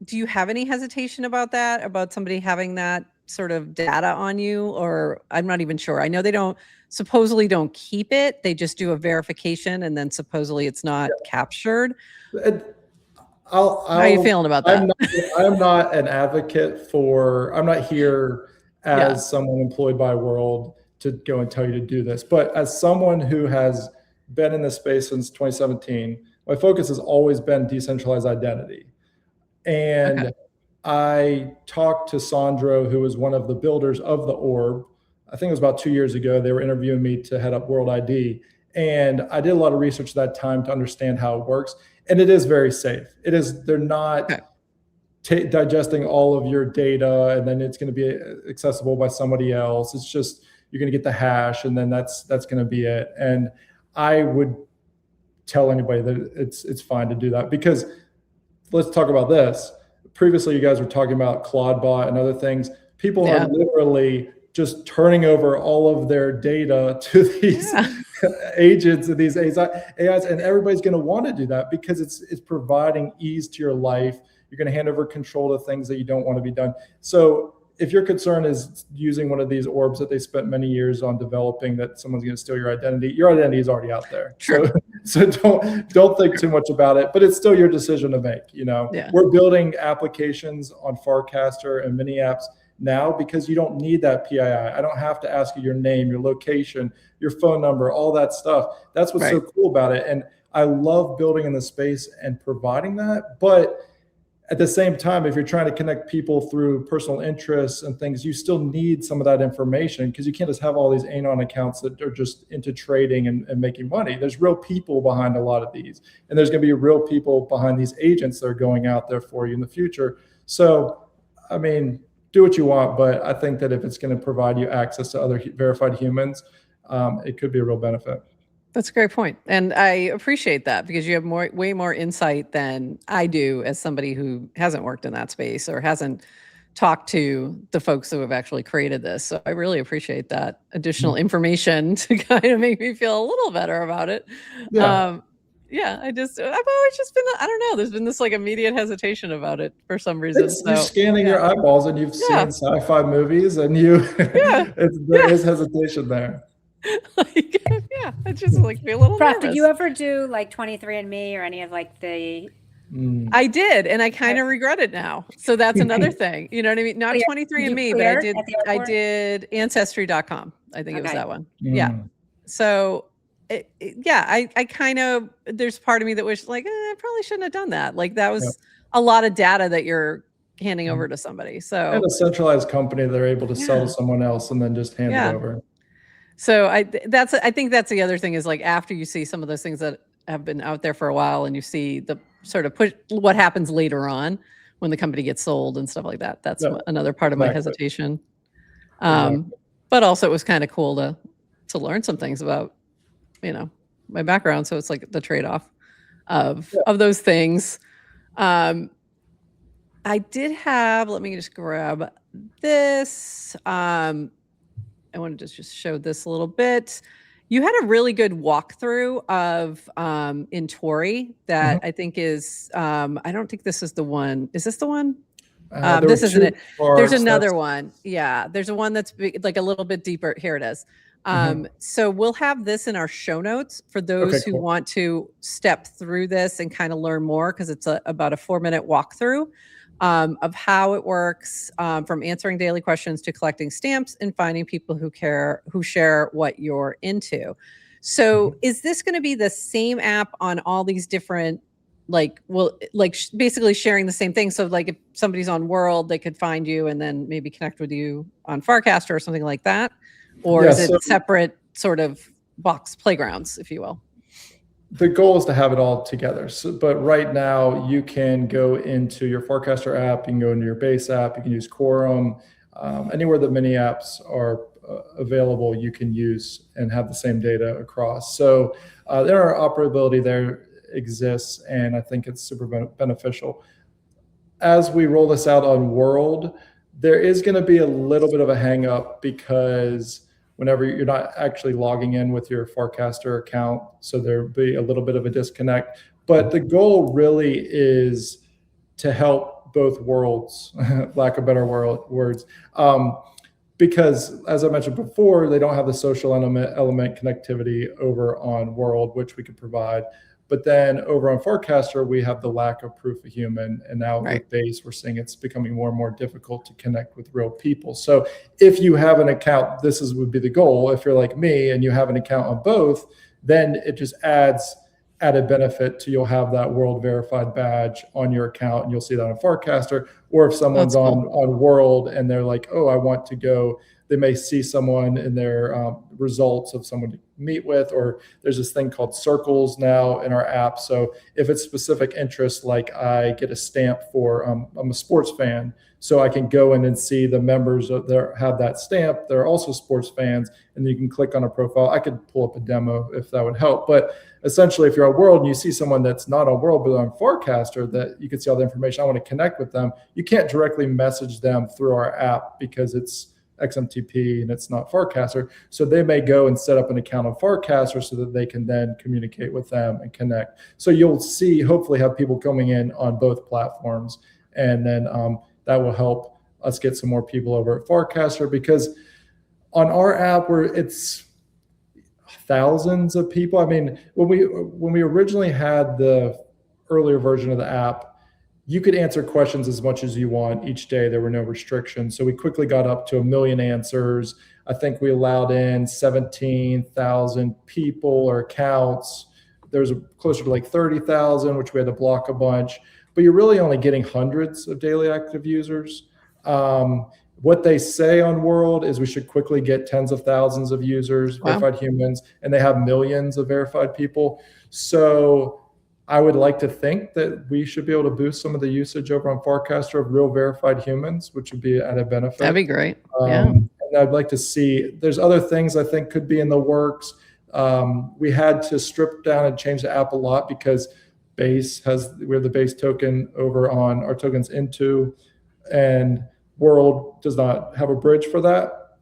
do you have any hesitation about that, about somebody having that sort of data on you? Or I'm not even sure. I know they supposedly don't keep it. They just do a verification, and then supposedly it's not captured. How are you feeling about that? I'm not an advocate I'm not here as someone employed by World to go and tell you to do this. But as someone who has been in this space since 2017, my focus has always been decentralized identity. And I talked to Sandro, who was one of the builders of the orb, I think it was about 2 years ago, they were interviewing me to head up World ID. And I did a lot of research at that time to understand how it works. And it is very safe. They're not digesting all of your data and then it's going to be accessible by somebody else. It's just, you're going to get the hash and then that's going to be it. And I would tell anybody that it's fine to do that, because let's talk about this. Previously, you guys were talking about CloudBot and other things. People are literally just turning over all of their data to these agents and these AIs, and everybody's going to want to do that because it's providing ease to your life. You're going to hand over control to things that you don't want to be done. So if your concern is using one of these orbs that they spent many years on developing, that someone's going to steal your identity is already out there. True. So don't think too much about it, but it's still your decision to make. We're building applications on Farcaster and mini apps now because you don't need that PII. I don't have to ask you your name, your location, your phone number, all that stuff. That's what's so cool about it. And I love building in the space and providing that. But at the same time, if you're trying to connect people through personal interests and things, you still need some of that information, because you can't just have all these Anon accounts that are just into trading and making money. There's real people behind a lot of these, and there's going to be real people behind these agents that are going out there for you in the future. So, I mean, do what you want, but I think that if it's going to provide you access to other verified humans, it could be a real benefit. That's a great point. And I appreciate that, because you have way more insight than I do as somebody who hasn't worked in that space or hasn't talked to the folks who have actually created this. So I really appreciate that additional information to kind of make me feel a little better about it. I've always just been, I don't know, there's been this like immediate hesitation about it for some reason. You're scanning your eyeballs and you've seen sci-fi movies and there is hesitation there. I just like feel a little nervous. Did you ever do like 23andMe or any of like the? I did, and I kind of regret it now. So that's another thing. You know what I mean? Not 23andMe, but I did Ancestry.com. I think it was that one. Yeah. So I kind of, there's part of me that wished like, I probably shouldn't have done that. Like that was a lot of data that you're handing over to somebody. So and a centralized company, they're able to sell to someone else and then just hand it over. So I think that's the other thing is like after you see some of those things that have been out there for a while and you see the sort of what happens later on when the company gets sold and stuff like that. That's another part of my hesitation. But also it was kind of cool to learn some things about, my background. So it's like the trade-off of those things. I did have, let me just grab this. I wanted to just show this a little bit. You had a really good walkthrough of Intori that I think is, I don't think this is the one. Is this the one? This isn't it. There's another one. Yeah, there's a one that's like a little bit deeper. Here it is. So we'll have this in our show notes for those who want to step through this and kind of learn more, because it's about a 4-minute walkthrough of how it works, from answering daily questions to collecting stamps and finding people who share what you're into. So is this going to be the same app on all these different, basically sharing the same thing? So like if somebody's on World, they could find you and then maybe connect with you on Farcaster or something like that? Or is it separate sort of box playgrounds, if you will? The goal is to have it all together. But right now you can go into your Farcaster app, you can go into your base app, you can use Quorum, anywhere that mini apps are available, you can use and have the same data across. So interoperability there exists, and I think it's super beneficial. As we roll this out on World, there is going to be a little bit of a hang up because whenever you're not actually logging in with your Farcaster account, so there'll be a little bit of a disconnect. But the goal really is to help both worlds, lack of better words, because as I mentioned before, they don't have the social element connectivity over on World, which we could provide. But then over on Farcaster, we have the lack of proof of human. And now with base, we're seeing it's becoming more and more difficult to connect with real people. So if you have an account, would be the goal. If you're like me and you have an account on both, then it just adds added benefit to, you'll have that World verified badge on your account and you'll see that on Farcaster. Or if someone's on World and they're like, oh, I want to go, they may see someone in their results of someone to meet with, or there's this thing called circles now in our app. So if it's specific interest, like I get a stamp for, I'm a sports fan, so I can go in and see the members that have that stamp. They're also sports fans, and you can click on a profile. I could pull up a demo if that would help. But essentially, if you're on World and you see someone that's not on World but on Farcaster, that you can see all the information. I want to connect with them. You can't directly message them through our app because it's XMTP and it's not Farcaster. So they may go and set up an account on Farcaster so that they can then communicate with them and connect. So you'll see, hopefully, have people coming in on both platforms, and then that will help us get some more people over at Farcaster, because on our app where it's thousands of people. I mean, when we originally had the earlier version of the app, you could answer questions as much as you want each day. There were no restrictions. So we quickly got up to 1 million answers. I think we allowed in 17,000 people or accounts. There's closer to like 30,000, which we had to block a bunch. But you're really only getting hundreds of daily active users. What they say on World is we should quickly get tens of thousands of users, verified humans, and they have millions of verified people. So I would like to think that we should be able to boost some of the usage over on Farcaster of real verified humans, which would be at a benefit. That'd be great. And I'd like to see, there's other things I think could be in the works. We had to strip down and change the app a lot because Base we have the Base token over on our tokens into, and World does not have a bridge for that.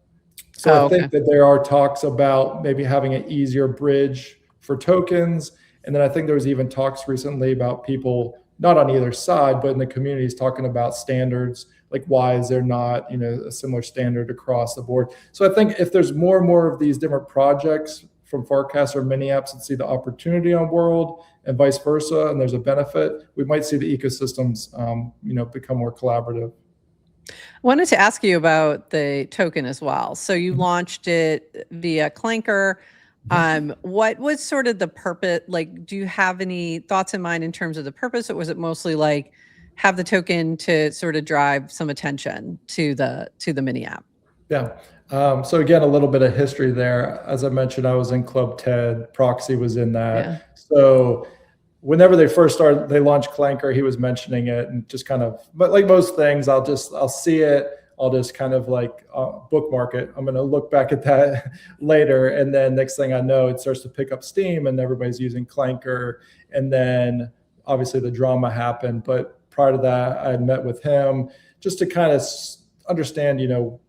So I think that there are talks about maybe having an easier bridge for tokens. And then I think there was even talks recently about people, not on either side, but in the communities talking about standards, like why is there not, a similar standard across the board? So I think if there's more and more of these different projects from Farcaster mini apps that see the opportunity on World and vice versa, and there's a benefit, we might see the ecosystems, become more collaborative. I wanted to ask you about the token as well. So you launched it via Clanker. What was sort of the purpose? Like, do you have any thoughts in mind in terms of the purpose, or was it mostly like have the token to sort of drive some attention to the mini app? Yeah. So again, a little bit of history there. As I mentioned, I was in Club TED. Proxy was in that. Yeah. So whenever they first started, they launched Clanker, he was mentioning it, and just kind of, but like most things, I'll see it. I'll just kind of like bookmark it. I'm going to look back at that later. And then next thing I know, it starts to pick up steam and everybody's using Clanker. And then obviously the drama happened. But prior to that, I had met with him just to kind of understand,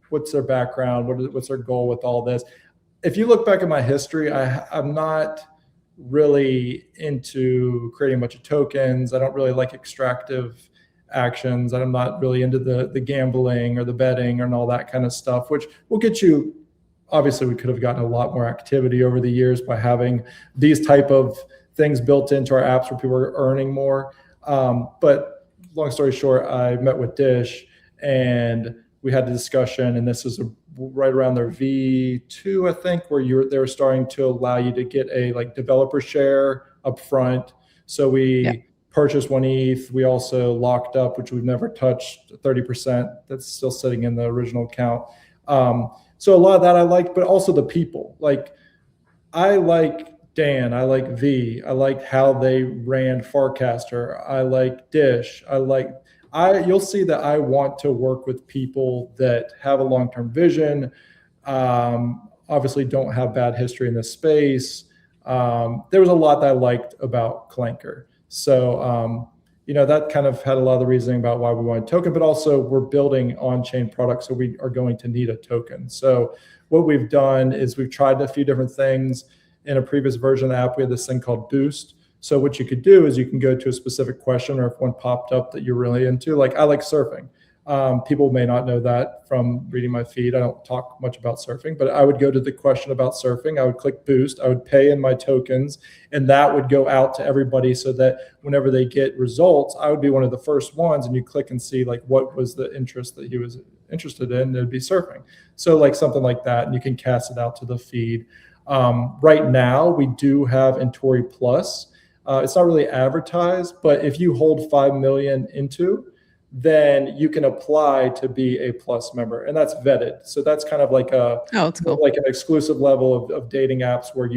what's their background, what's their goal with all this. If you look back at my history, I'm not really into creating a bunch of tokens. I don't really like extractive actions. I'm not really into the gambling or the betting and all that kind of stuff, which will get you, obviously we could have gotten a lot more activity over the years by having these type of things built into our apps where people are earning more. But long story short, I met with Dish and we had a discussion, and this is right around their V2, I think, where they were starting to allow you to get a developer share up front. So we purchased 1 ETH. We also locked up, which we've never touched, 30%. That's still sitting in the original account. So a lot of that I liked, but also the people. I like Dan, I like V, I like how they ran Farcaster, I like Dish, you'll see that I want to work with people that have a long-term vision, obviously don't have bad history in this space. There was a lot that I liked about Clanker. So, that kind of had a lot of the reasoning about why we wanted a token, but also we're building on-chain products, so we are going to need a token. So what we've done is we've tried a few different things. In a previous version of the app, we had this thing called Boost. So what you could do is you can go to a specific question, or if one popped up that you're really into, like I like surfing. People may not know that from reading my feed. I don't talk much about surfing, but I would go to the question about surfing. I would click Boost. I would pay in my tokens, and that would go out to everybody so that whenever they get results, I would be one of the first ones, and you click and see what was the interest that he was interested in. It'd be surfing. So something like that, and you can cast it out to the feed. Right now, we do have Intori Plus. It's not really advertised, but if you hold 5 million into, then you can apply to be a Plus member, and that's vetted. So that's kind of like like an exclusive level of dating apps where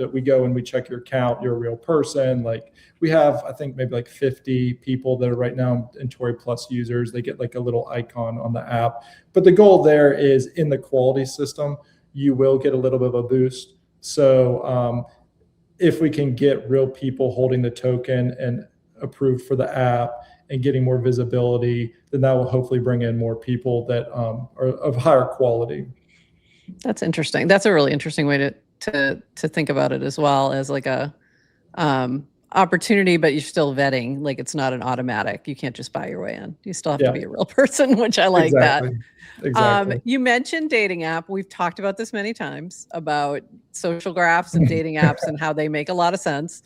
we go and we check your account, you're a real person. Like we have, I think maybe like 50 people that are right now Intori Plus users. They get like a little icon on the app, but the goal there is in the quality system, you will get a little bit of a boost. So if we can get real people holding the token and approved for the app and getting more visibility, then that will hopefully bring in more people that are of higher quality. That's interesting. That's a really interesting way to think about it, as well as like a opportunity, but you're still vetting. Like it's not an automatic. You can't just buy your way in. You still have to be a real person, which I like that. Exactly. You mentioned dating app. We've talked about this many times about social graphs and dating apps and how they make a lot of sense.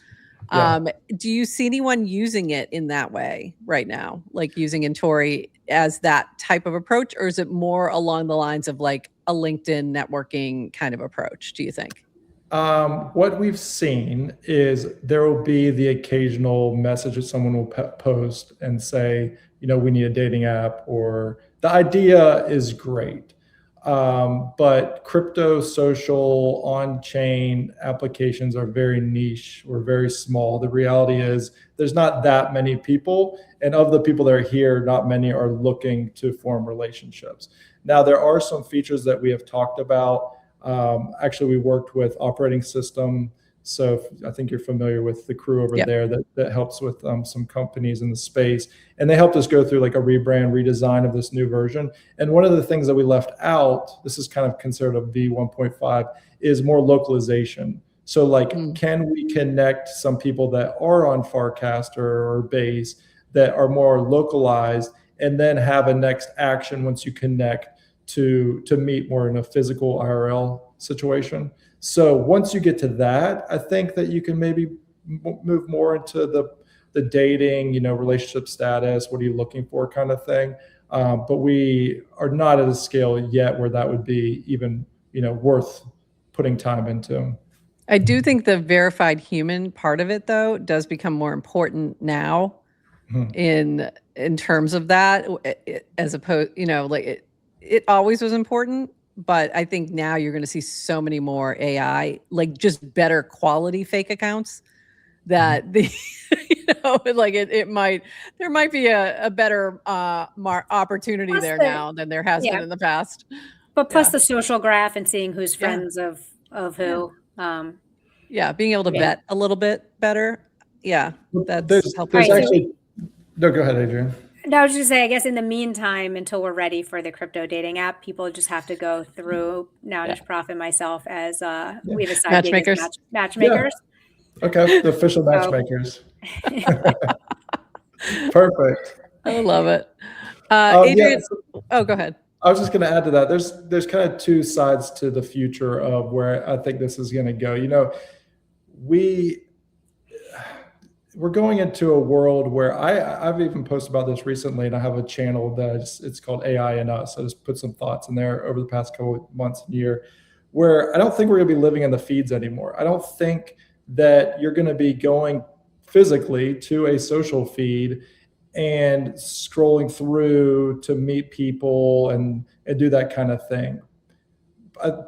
Do you see anyone using it in that way right now, like using Intori as that type of approach, or is it more along the lines of like a LinkedIn networking kind of approach, do you think? What we've seen is there will be the occasional message that someone will post and say, we need a dating app, or the idea is great. But crypto, social, on-chain applications are very niche or very small. The reality is there's not that many people, and of the people that are here, not many are looking to form relationships. Now, there are some features that we have talked about. Actually, we worked with operating system. So I think you're familiar with the crew over there that helps with some companies in the space. And they helped us go through like a rebrand, redesign of this new version. And one of the things that we left out, this is kind of considered a V1.5, is more localization. So like, can we connect some people that are on Farcaster or Base that are more localized, and then have a next action once you connect to meet more in a physical IRL situation? So once you get to that, I think that you can maybe move more into the dating, relationship status, what are you looking for kind of thing. But we are not at a scale yet where that would be even, worth putting time into. I do think the verified human part of it, though, does become more important now in terms of that, as opposed, like it always was important. But I think now you're going to see so many more AI, like just better quality fake accounts that there might be a better opportunity plus there now than there has been in the past. But plus the social graph and seeing who's friends of who. Being able to vet a little bit better. Yeah, that's helpful. No, go ahead, Adrian. No, I was just saying, I guess in the meantime, until we're ready for the crypto dating app, people just have to go through Nounish Prof and myself as we have a side matchmakers. Matchmakers. Yeah. Okay, the official matchmakers. Perfect. I love it. Adrian, go ahead. I was just going to add to that. There's kind of two sides to the future of where I think this is going to go. We're going into a world where I've even posted about this recently, and I have a channel it's called AI and Us. I just put some thoughts in there over the past couple of months and year, where I don't think we're going to be living in the feeds anymore. I don't think that you're going to be going physically to a social feed and scrolling through to meet people and do that kind of thing.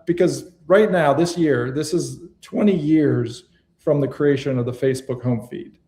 Because right now, this is 20 years from the creation of the Facebook home feed.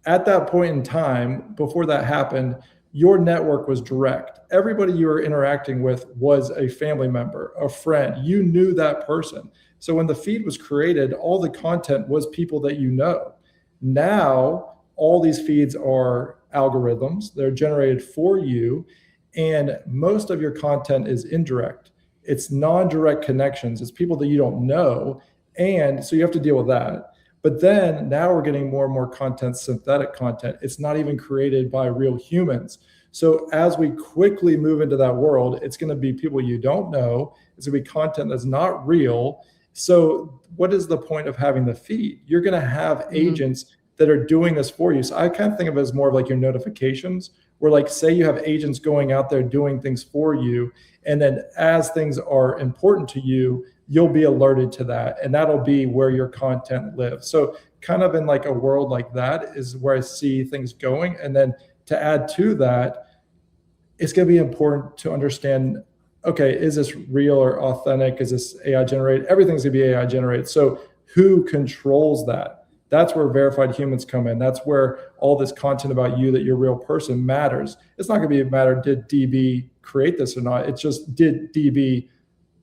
At that point in time, before that happened, your network was direct. Everybody you were interacting with was a family member, a friend. You knew that person. So when the feed was created, all the content was people that you know. Now, all these feeds are algorithms. They're generated for you, and most of your content is indirect. It's non-direct connections. It's people that you don't know, and so you have to deal with that. But then now we're getting more and more content, synthetic content. It's not even created by real humans. So as we quickly move into that world, it's going to be people you don't know. It's going to be content that's not real. So what is the point of having the feed? You're going to have agents that are doing this for you. So I kind of think of it as more of like your notifications, where like, say you have agents going out there doing things for you. And then as things are important to you, you'll be alerted to that, and that'll be where your content lives. So kind of in like a world like that is where I see things going. And then to add to that, it's going to be important to understand, okay, is this real or authentic? Is this AI generated? Everything's going to be AI generated. So who controls that? That's where verified humans come in. That's where all this content about you, that you're a real person, matters. It's not going to be a matter, did DB create this or not? It's just, did DB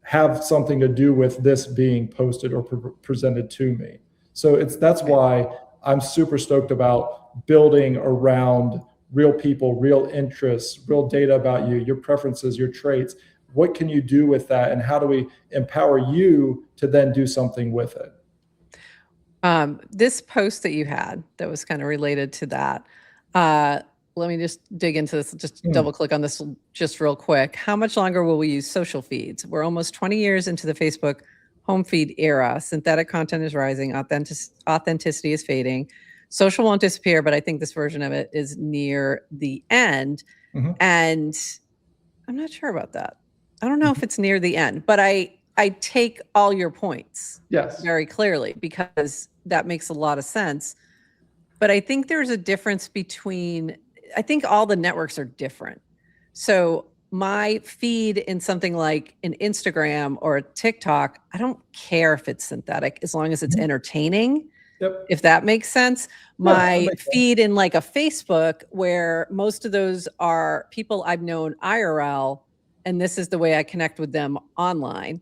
have something to do with this being posted or presented to me? So that's why I'm super stoked about building around real people, real interests, real data about you, your preferences, your traits. What can you do with that? And how do we empower you to then do something with it? This post that you had that was kind of related to that, let me just dig into this, just double click on this just real quick. How much longer will we use social feeds? We're almost 20 years into the Facebook home feed era. Synthetic content is rising. Authenticity is fading. Social won't disappear, but I think this version of it is near the end. And I'm not sure about that. I don't know if it's near the end, but I take all your points very clearly, because that makes a lot of sense. But I think there's a difference between, I think all the networks are different. So my feed in something like an Instagram or a TikTok, I don't care if it's synthetic as long as it's entertaining. If that makes sense. My feed in like a Facebook, where most of those are people I've known IRL, and this is the way I connect with them online,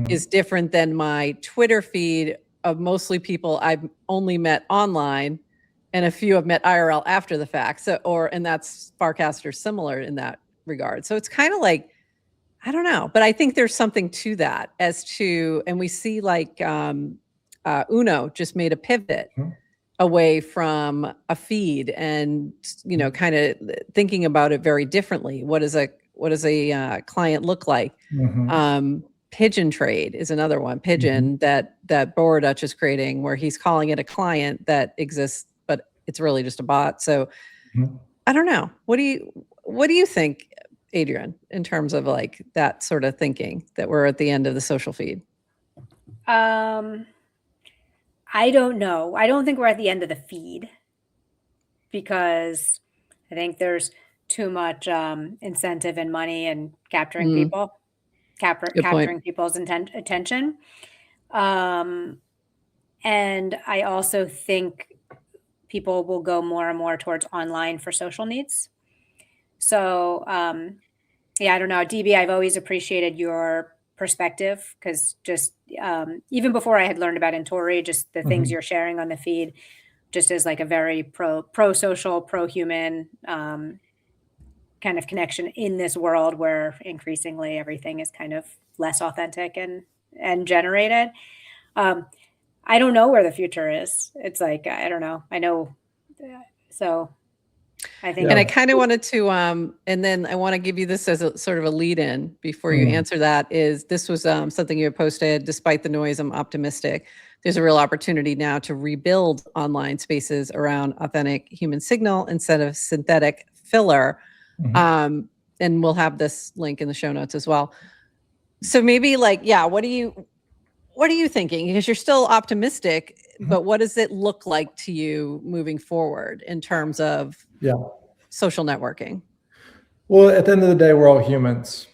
is different than my Twitter feed of mostly people I've only met online, and a few I've met IRL after the fact. So, and that's Farcaster similar in that regard. So it's kind of like, I don't know, but I think there's something to that as to, and we see like Uno just made a pivot away from a feed, and kind of thinking about it very differently. What does a client look like? Pigeon Trade is another one. Pigeon that Borodutch is creating, where he's calling it a client that exists, but it's really just a bot. So I don't know. What do you think, Adrian, in terms of like that sort of thinking, that we're at the end of the social feed? I don't know. I don't think we're at the end of the feed, because I think there's too much incentive and money in capturing people. Capturing people's attention. And I also think people will go more and more towards online for social needs. So, yeah, I don't know. DB, I've always appreciated your perspective, because just even before I had learned about Intori, just the things you're sharing on the feed, just as like a very pro-social, pro-human kind of connection in this world where increasingly everything is kind of less authentic and generated. I don't know where the future is. It's like, I don't know. I know. So I think. And I kind of wanted to, and then I want to give you this as a sort of a lead in before you answer that, is this was something you had posted. Despite the noise, I'm optimistic. There's a real opportunity now to rebuild online spaces around authentic human signal instead of synthetic filler. And we'll have this link in the show notes as well. So maybe like, yeah, what are you thinking? Because you're still optimistic, but what does it look like to you moving forward in terms of social networking? Well, at the end of the day, we're all humans.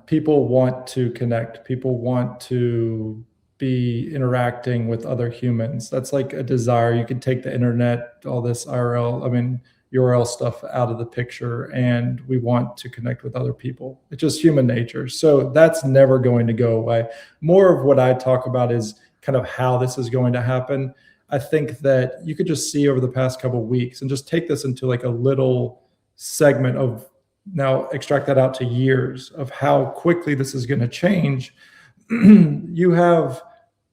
People want to connect. People want to be interacting with other humans. That's like a desire. You could take the internet, all this IRL, URL stuff out of the picture, and we want to connect with other people. It's just human nature. So that's never going to go away. More of what I talk about is kind of how this is going to happen. I think that you could just see over the past couple of weeks, and just take this into like a little segment of, now extract that out to years of how quickly this is going to change. You have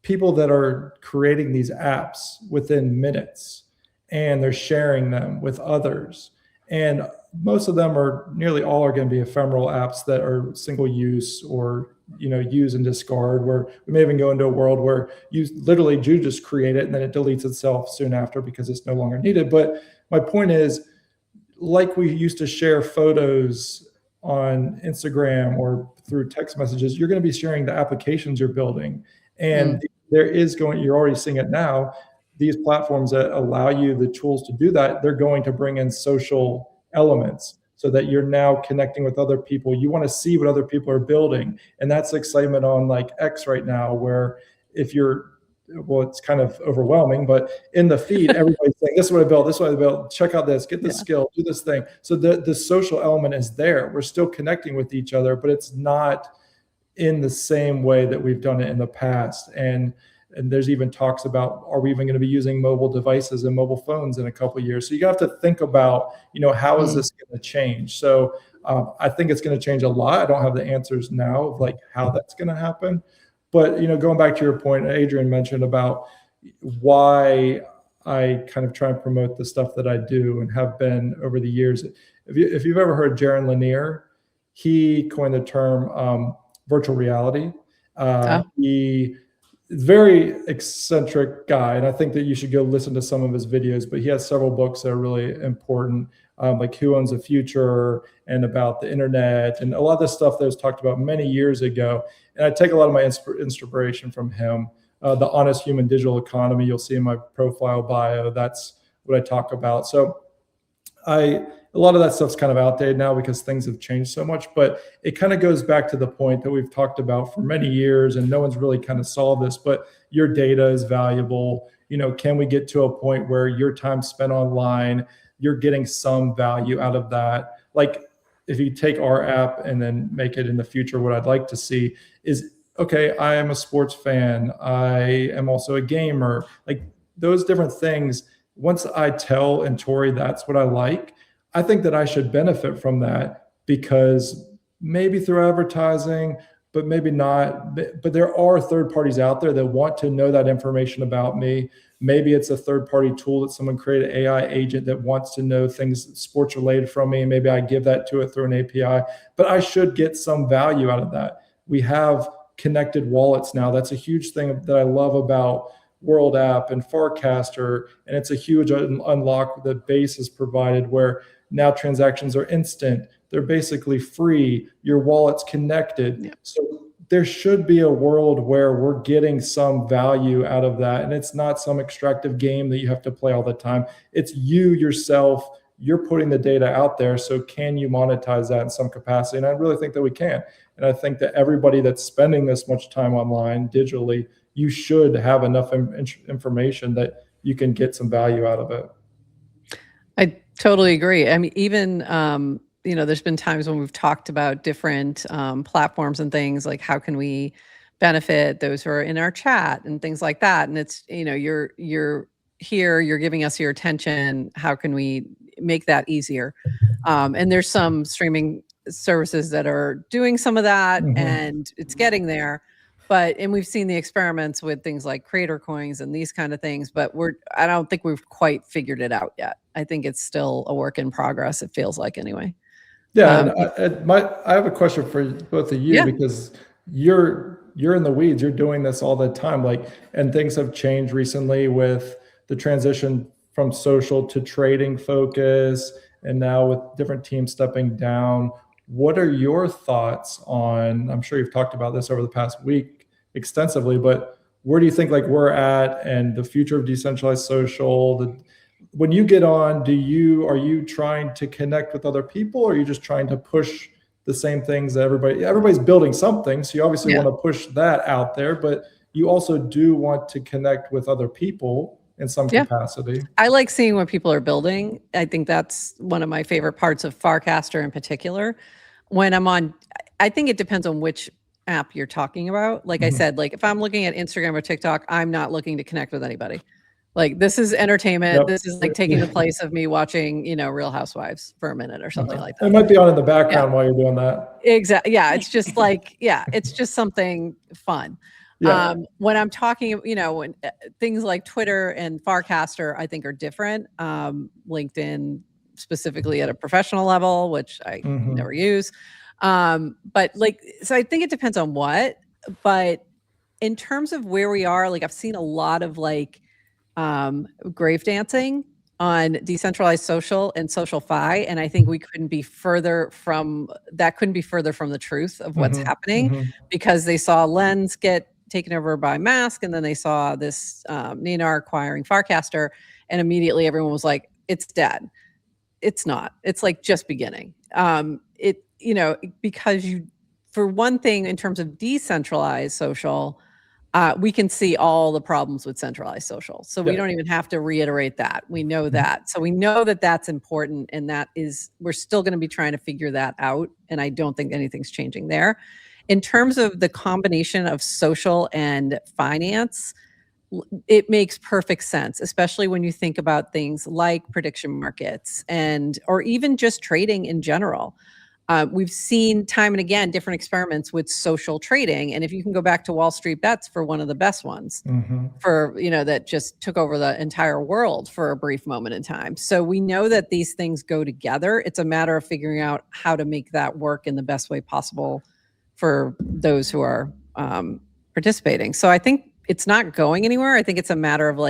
people that are creating these apps within minutes, and they're sharing them with others. And most of them nearly all are going to be ephemeral apps that are single use, or, use and discard, where we may even go into a world where you literally do just create it and then it deletes itself soon after because it's no longer needed. But my point is, like we used to share photos on Instagram or through text messages, you're going to be sharing the applications you're building. And you're already seeing it now, these platforms that allow you the tools to do that, they're going to bring in social elements. so that you're now connecting with other people. You want to see what other people are building. And that's excitement on like X right now, where if you're, well, it's kind of overwhelming, but in the feed, everybody's saying, this is what I built, this is what I built, check out this, get this skill, do this thing. So the social element is there. We're still connecting with each other, but it's not in the same way that we've done it in the past. And there's even talks about, are we even going to be using mobile devices and mobile phones in a couple of years? So you have to think about, how is this going to change? So I think it's going to change a lot. I don't have the answers now of like how that's going to happen. But, going back to your point, Adrian mentioned about why I kind of try and promote the stuff that I do and have been over the years. If you've ever heard Jaron Lanier, he coined the term virtual reality. He is a very eccentric guy, and I think that you should go listen to some of his videos, but he has several books that are really important, like Who Owns the Future and about the internet and a lot of this stuff that was talked about many years ago. And I take a lot of my inspiration from him. The Honest Human Digital Economy, you'll see in my profile bio, that's what I talk about. So a lot of that stuff's kind of outdated now because things have changed so much, but it kind of goes back to the point that we've talked about for many years and no one's really kind of solved this, but your data is valuable. Can we get to a point where your time spent online, you're getting some value out of that? Like if you take our app and then make it in the future, what I'd like to see is, okay, I am a sports fan. I am also a gamer. Like those different things. Once I tell Intori that's what I like, I think that I should benefit from that, because maybe through advertising, but maybe not. But there are third parties out there that want to know that information about me. Maybe it's a third party tool that someone created, an AI agent that wants to know things sports related from me. And maybe I give that to it through an API, but I should get some value out of that. We have connected wallets now. That's a huge thing that I love about World app and Farcaster, and it's a huge unlock that Base has provided, where now transactions are instant. They're basically free. Your wallet's connected. Yep. So there should be a world where we're getting some value out of that, and it's not some extractive game that you have to play all the time. It's you yourself. You're putting the data out there. So can you monetize that in some capacity? And I really think that we can. And I think that everybody that's spending this much time online digitally, you should have enough information that you can get some value out of it. I totally agree. I mean, even, there's been times when we've talked about different platforms and things like how can we benefit those who are in our chat and things like that. And it's, you're here, you're giving us your attention. How can we make that easier? And there's some streaming services that are doing some of that, and it's getting there. And we've seen the experiments with things like creator coins and these kind of things, but I don't think we've quite figured it out yet. I think it's still a work in progress. It feels like anyway. Yeah. I have a question for both of you, because you're in the weeds, you're doing this all the time, and things have changed recently with the transition from social to trading focus, and now with different teams stepping down. What are your thoughts on, I'm sure you've talked about this over the past week extensively, but where do you think we're at and the future of decentralized social? When you get on, are you trying to connect with other people, or are you just trying to push the same things that everybody's building something, so you obviously want to push that out there, but you also do want to connect with other people in some capacity? I like seeing what people are building. I think that's one of my favorite parts of Farcaster in particular. When I'm on, I think it depends on which app you're talking about. Like I said, if I'm looking at Instagram or TikTok, I'm not looking to connect with anybody. This is entertainment. Yep. This is taking the place of me watching, Real Housewives for a minute or something like that. It might be on in the background while you're doing that. Exactly. Yeah. It's just it's just something fun. Yeah. When I'm talking, when things like Twitter and Farcaster, I think are different. LinkedIn specifically at a professional level, which I never use. So I think it depends on what, but in terms of where we are, I've seen a lot of grave dancing on decentralized social and social fi. And I think we couldn't be further from the truth of what's happening, because they saw Lens get taken over by Mask, and then they saw this Neynar acquiring Farcaster, and immediately everyone was like, it's dead. it's not. It's like just beginning. Because for one thing, in terms of decentralized social, we can see all the problems with centralized social. So we don't even have to reiterate that. We know that. So we know that that's important, and we're still going to be trying to figure that out. And I don't think anything's changing there. In terms of the combination of social and finance, it makes perfect sense, especially when you think about things like prediction markets or even just trading in general. We've seen time and again different experiments with social trading, and if you can go back to Wall Street Bets for one of the best ones, that just took over the entire world for a brief moment in time. So we know that these things go together. It's a matter of figuring out how to make that work in the best way possible for those who are participating. So I think it's not going anywhere. I think it's a matter of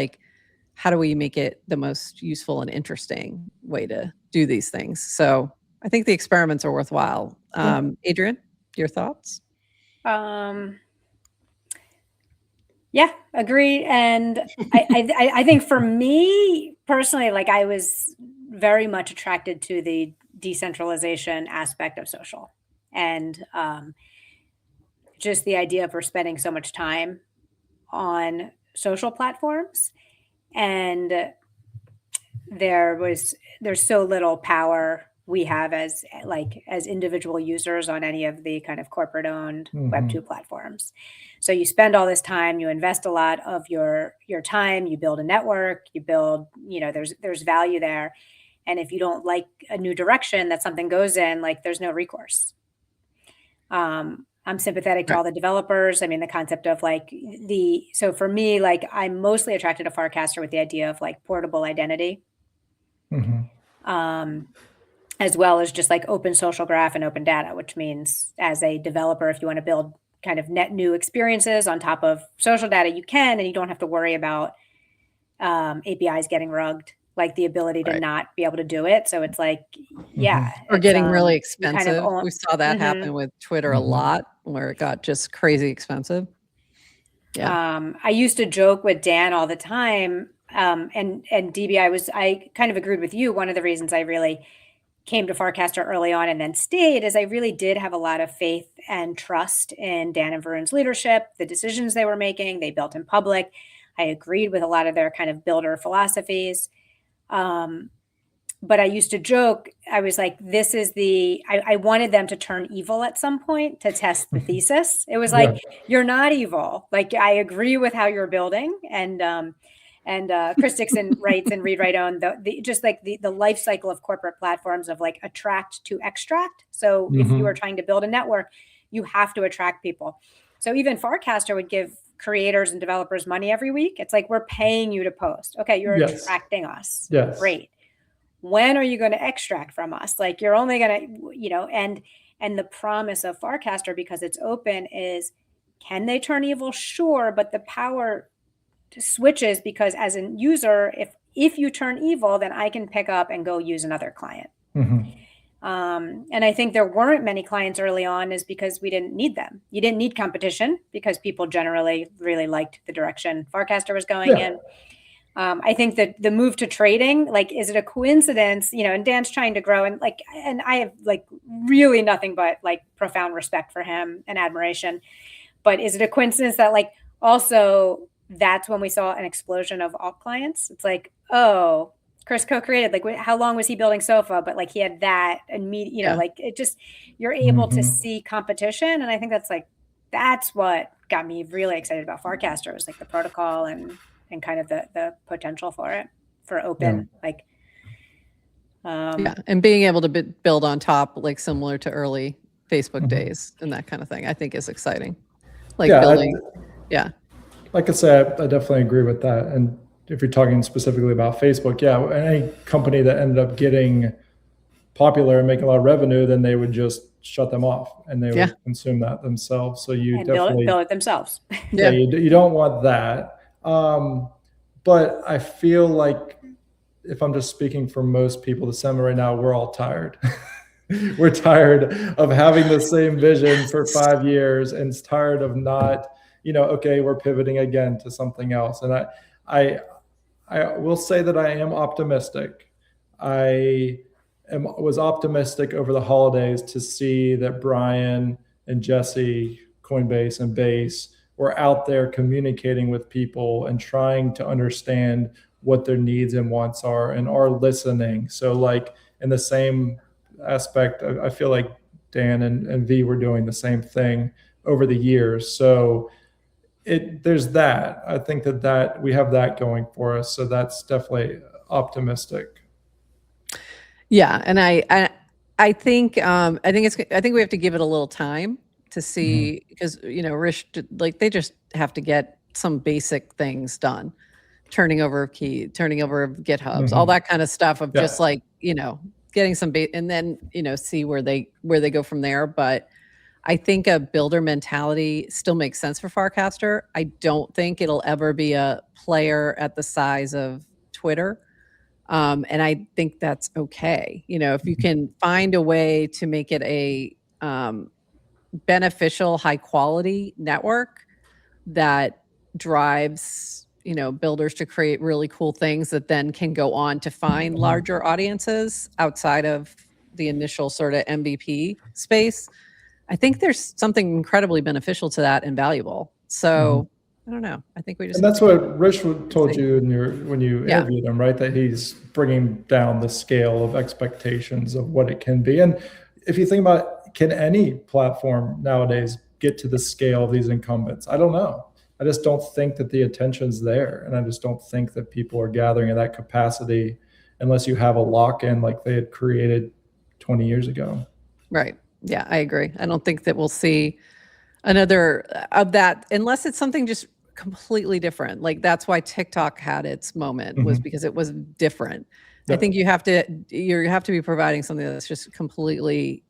how do we make it the most useful and interesting way to do these things? So I think the experiments are worthwhile. Adrian, your thoughts? Yeah, agree. And I think for me personally, I was very much attracted to the decentralization aspect of social, and just the idea of we're spending so much time on social platforms, and there's so little power we have as individual users on any of the kind of corporate owned Web2 platforms. So you spend all this time, you invest a lot of your time, you build a network, you build, there's value there. And if you don't like a new direction that something goes in, there's no recourse. I'm sympathetic to all the developers. I mean, the concept of so for me, I'm mostly attracted to Farcaster with the idea of portable identity. As well as just open social graph and open data, which means as a developer, if you want to build kind of net new experiences on top of social data, you can, and you don't have to worry about APIs getting rugged, the ability to not be able to do it. So it's or getting really expensive. We saw that happen with Twitter a lot, where it got just crazy expensive. Yeah. I used to joke with Dan all the time, and DB, I kind of agreed with you. One of the reasons I really came to Farcaster early on and then stayed is I really did have a lot of faith and trust in Dan and Varun's leadership, the decisions they were making. They built in public. I agreed with a lot of their kind of builder philosophies. But I used to joke, I was like, I wanted them to turn evil at some point to test the thesis. It was you're not evil. I agree with how you're building. And Chris Dixon writes and Read Write Own the life cycle of corporate platforms of attract to extract. So if you are trying to build a network, you have to attract people. So even Farcaster would give creators and developers money every week. It's we're paying you to post. Okay, you're attracting us. Yes. Great. When are you going to extract from us? You're only going to, and the promise of Farcaster, because it's open, is can they turn evil? Sure, but the power switches, because as a user, if you turn evil, then I can pick up and go use another client. And I think there weren't many clients early on is because we didn't need them. You didn't need competition because people generally really liked the direction Farcaster was going in. I think that the move to trading, is it a coincidence? And Dan's trying to grow, and I have really nothing but profound respect for him and admiration. But is it a coincidence that also that's when we saw an explosion of alt clients? It's oh, Chris co-created, how long was he building Sofa? But he had that immediate, it just, you're able to see competition. And I think that's what got me really excited about Farcaster, is the protocol and kind of the potential for it, for open, and being able to build on top, similar to early Facebook days and that kind of thing, I think is exciting. Building. Like I said, I definitely agree with that. And if you're talking specifically about Facebook, any company that ended up getting popular and making a lot of revenue, then they would just shut them off and they would consume that themselves. So you definitely build it themselves. You don't want that. But I feel like, if I'm just speaking for most people, the summer right now, we're all tired. We're tired of having the same vision for 5 years, and it's tired of not, okay, we're pivoting again to something else. And I will say that I am optimistic. I was optimistic over the holidays to see that Brian and Jesse, Coinbase and Base, were out there communicating with people and trying to understand what their needs and wants are and are listening. So like in the same aspect, I feel like Dan and V were doing the same thing over the years. So there's that. I think that we have that going for us. So that's definitely optimistic. Yeah. And I think we have to give it a little time to see, because, Rish, like they just have to get some basic things done. Turning over of GitHubs, all that kind of stuff of just like, getting some and then, see where they go from there. But I think a builder mentality still makes sense for Farcaster. I don't think it'll ever be a player at the size of Twitter. And I think that's okay. If you can find a way to make it a beneficial, high quality network that drives builders to create really cool things that then can go on to find larger audiences outside of the initial sort of MVP space. I think there's something incredibly beneficial to that and valuable. So I don't know. I think we just. And that's what Rich told you when you interviewed him, right? That he's bringing down the scale of expectations of what it can be. And if you think about, can any platform nowadays get to the scale of these incumbents? I don't know. I just don't think that the attention's there. And I just don't think that people are gathering in that capacity unless you have a lock-in like they had created 20 years ago. Right. Yeah, I agree. I don't think that we'll see another of that unless it's something just completely different. Like that's why TikTok had its moment, was because it was different. Yep. I think you have to be providing something that's just completely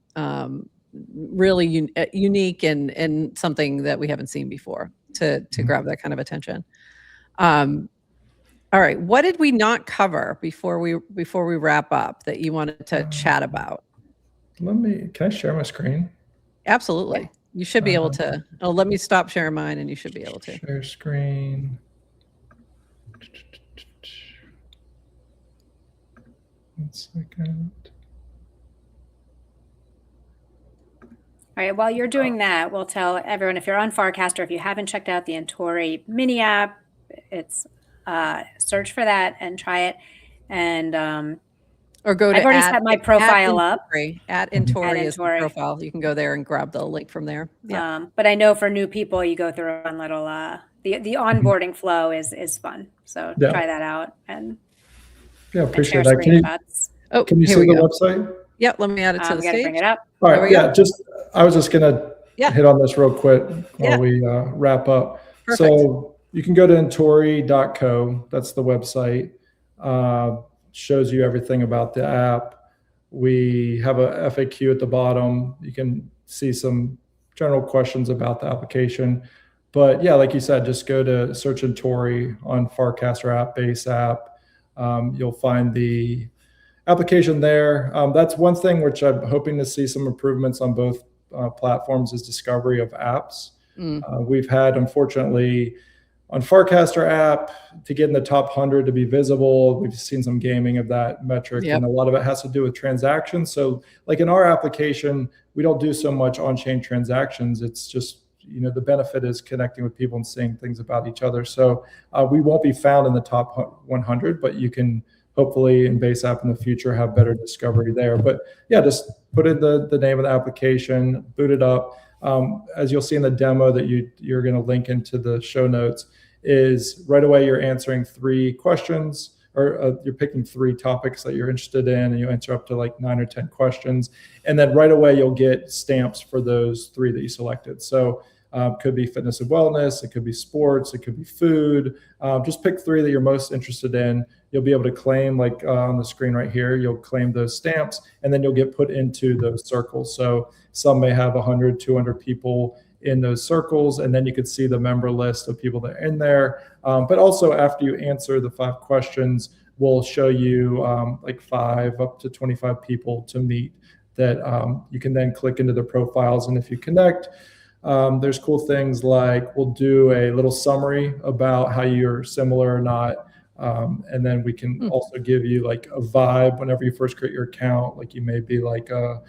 really unique and something that we haven't seen before to grab that kind of attention. All right, what did we not cover before we wrap up that you wanted to chat about? Can I share my screen? Absolutely. You should be able to. Oh, let me stop sharing mine and you should be able to. Share screen. 1 second. All right, while you're doing that, we'll tell everyone, if you're on Farcaster, if you haven't checked out the Intori mini app, it's search for that and try it. And or go to I've already set my profile up. At Intori is the profile. You can go there and grab the link from there. Yeah. But I know for new people, you go through one little the onboarding flow is fun. So try that out and appreciate that. Can you see the website? Yep, let me add it to the stage. Bring it up. All right, I was just gonna hit on this real quick while we wrap up. Perfect. So you can go to intori.co. That's the website. Shows you everything about the app. We have a FAQ at the bottom. You can see some general questions about the application. But yeah, like you said, just go to search Intori on Farcaster app, base app. You'll find the application there. That's one thing which I'm hoping to see some improvements on both platforms is discovery of apps. We've had, unfortunately, on Farcaster app, to get in the top 100 to be visible, we've seen some gaming of that metric, and a lot of it has to do with transactions. So like in our application, we don't do so much on-chain transactions. It's just, the benefit is connecting with people and seeing things about each other. So we won't be found in the top 100, but you can hopefully in base app in the future have better discovery there. But yeah, just put in the name of the application, boot it up. As you'll see in the demo that you're going to link into the show notes, is right away you're answering 3 questions, or you're picking 3 topics that you're interested in, and you answer up to like 9 or 10 questions, and then right away you'll get stamps for those 3 that you selected. So could be fitness and wellness, it could be sports, it could be food. Just pick 3 that you're most interested in. You'll be able to claim, like on the screen right here, you'll claim those stamps, and then you'll get put into those circles. So some may have 100, 200 people in those circles, and then you could see the member list of people that are in there. But also after you answer the 5 questions, we'll show you like 5 up to 25 people to meet that you can then click into their profiles. And if you connect, there's cool things like we'll do a little summary about how you're similar or not. And then we can also give you like a vibe whenever you first create your account. Like you may be like a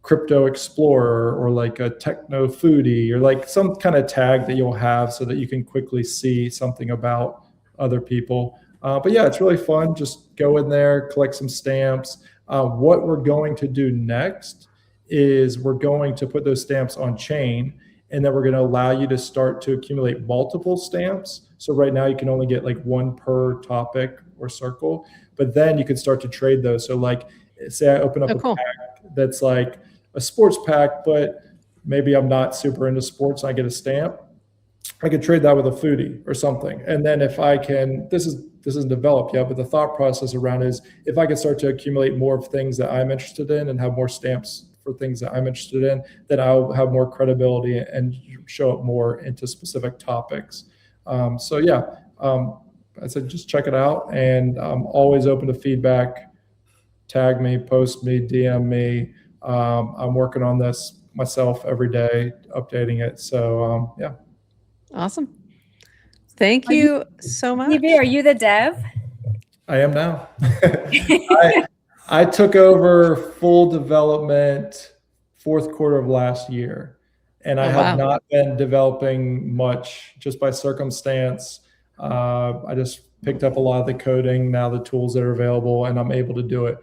crypto explorer or like a techno foodie or like some kind of tag that you'll have so that you can quickly see something about other people. But yeah, it's really fun. Just go in there, collect some stamps. What we're going to do next is we're going to put those stamps on chain, and then we're going to allow you to start to accumulate multiple stamps. So right now you can only get like one per topic or circle, but then you can start to trade those. So like say I open up a pack that's like a sports pack, but maybe I'm not super into sports, I get a stamp. I could trade that with a foodie or something. And then if I can, this isn't developed yet, but the thought process around is if I can start to accumulate more of things that I'm interested in and have more stamps for things that I'm interested in, then I'll have more credibility and show up more into specific topics. So yeah, I said, just check it out. And I'm always open to feedback. Tag me, post me, DM me. I'm working on this myself every day, updating it. So yeah. Awesome. Thank you so much. Are you the dev? I am now. I took over full development fourth quarter of last year, and I have not been developing much just by circumstance. I just picked up a lot of the coding, now the tools that are available, and I'm able to do it.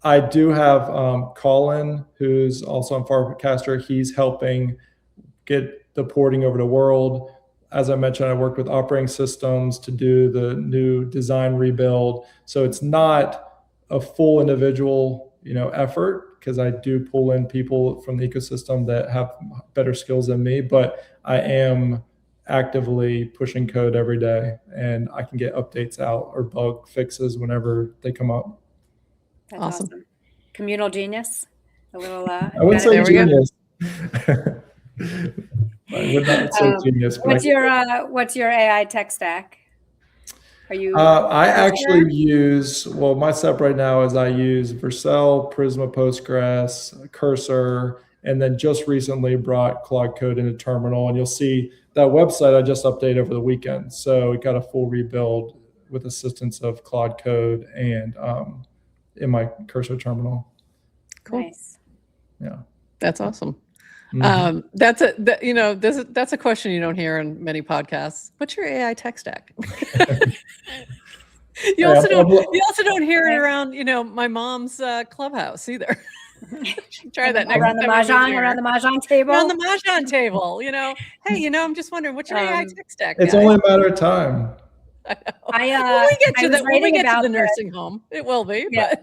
I do have Colin, who's also on Farcaster. He's helping get the porting over to World. As I mentioned, I worked with operating systems to do the new design rebuild. So it's not a full individual, effort, because I do pull in people from the ecosystem that have better skills than me, but I am actively pushing code every day, and I can get updates out or bug fixes whenever they come up. That's awesome. Communal genius. A little I wouldn't say genius. I would not say genius. What's your AI tech stack? Are you? I actually use, my setup right now is I use Vercel, Prisma Postgres, Cursor, and then just recently brought Claude Code into Terminal. And you'll see that website I just updated over the weekend. So we got a full rebuild with assistance of Claude Code and in my Cursor terminal. Cool. Nice. Yeah. That's awesome. Mm-hmm. That's a question you don't hear in many podcasts. What's your AI tech stack? You also don't hear it around, my mom's clubhouse either. Try that next around the mahjong table. Around the mahjong table, Hey, I'm just wondering, what's your AI tech stack? It's only a matter of time. I know. When we get to the nursing home, it will be. Yeah.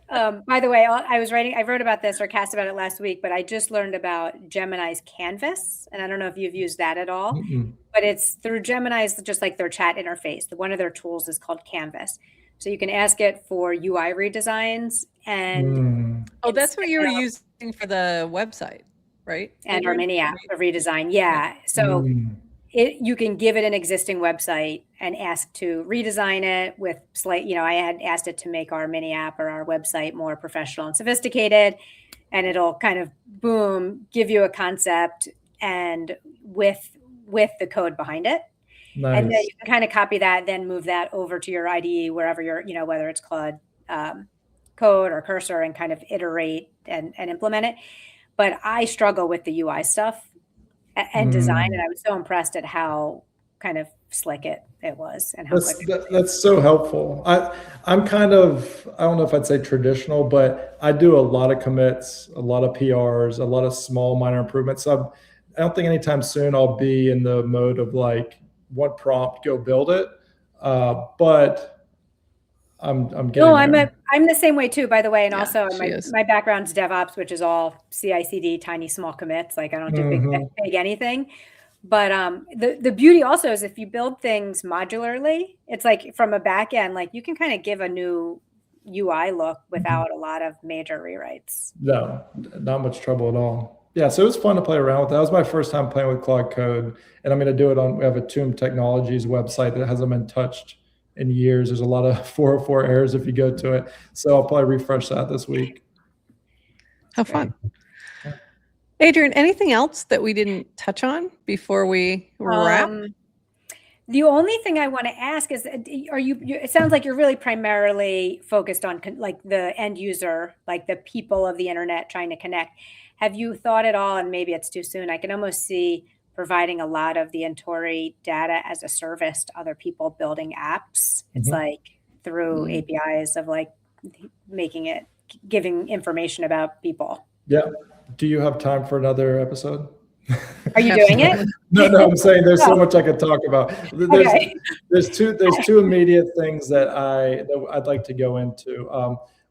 But by the way, I wrote about this or cast about it last week, but I just learned about Gemini's Canvas. And I don't know if you've used that at all, but it's through Gemini's, just like their chat interface. One of their tools is called Canvas. So you can ask it for UI redesigns and that's what you were using for the website, right? And our mini app for redesign. Yeah. So you can give it an existing website and ask to redesign it with I had asked it to make our mini app or our website more professional and sophisticated, and it'll kind of give you a concept and with the code behind it. Nice. And then you can kind of copy that, then move that over to your IDE, wherever you're, whether it's Claude Code or Cursor, and kind of iterate and implement it. But I struggle with the UI stuff and design, and I was so impressed at how kind of slick it was, and how that's so helpful. I'm kind of, I don't know if I'd say traditional, but I do a lot of commits, a lot of PRs, a lot of small minor improvements. So I don't think anytime soon I'll be in the mode of like one prompt, go build it. But I'm getting there. I'm the same way too, by the way. And also my background's DevOps, which is all CI/CD, tiny, small commits. Like I don't do big anything. But the beauty also is if you build things modularly, it's like from a back end, like you can kind of give a new UI look without a lot of major rewrites. No, not much trouble at all. Yeah, so it was fun to play around with. That was my first time playing with Claude Code, and I'm going to do it we have a Tomb Technologies website that hasn't been touched in years. There's a lot of 404 errors if you go to it. So I'll probably refresh that this week. How fun. Yeah. Adrian, anything else that we didn't touch on before we wrap? The only thing I want to ask is, it sounds like you're really primarily focused on like the end user, like the people of the internet trying to connect. Have you thought at all, and maybe it's too soon, I can almost see providing a lot of the Intori data as a service to other people building apps. It's like through APIs of like giving information about people. Yeah. Do you have time for another episode? Are you doing it? No, I'm saying there's so much I could talk about. There's two immediate things that I'd like to go into.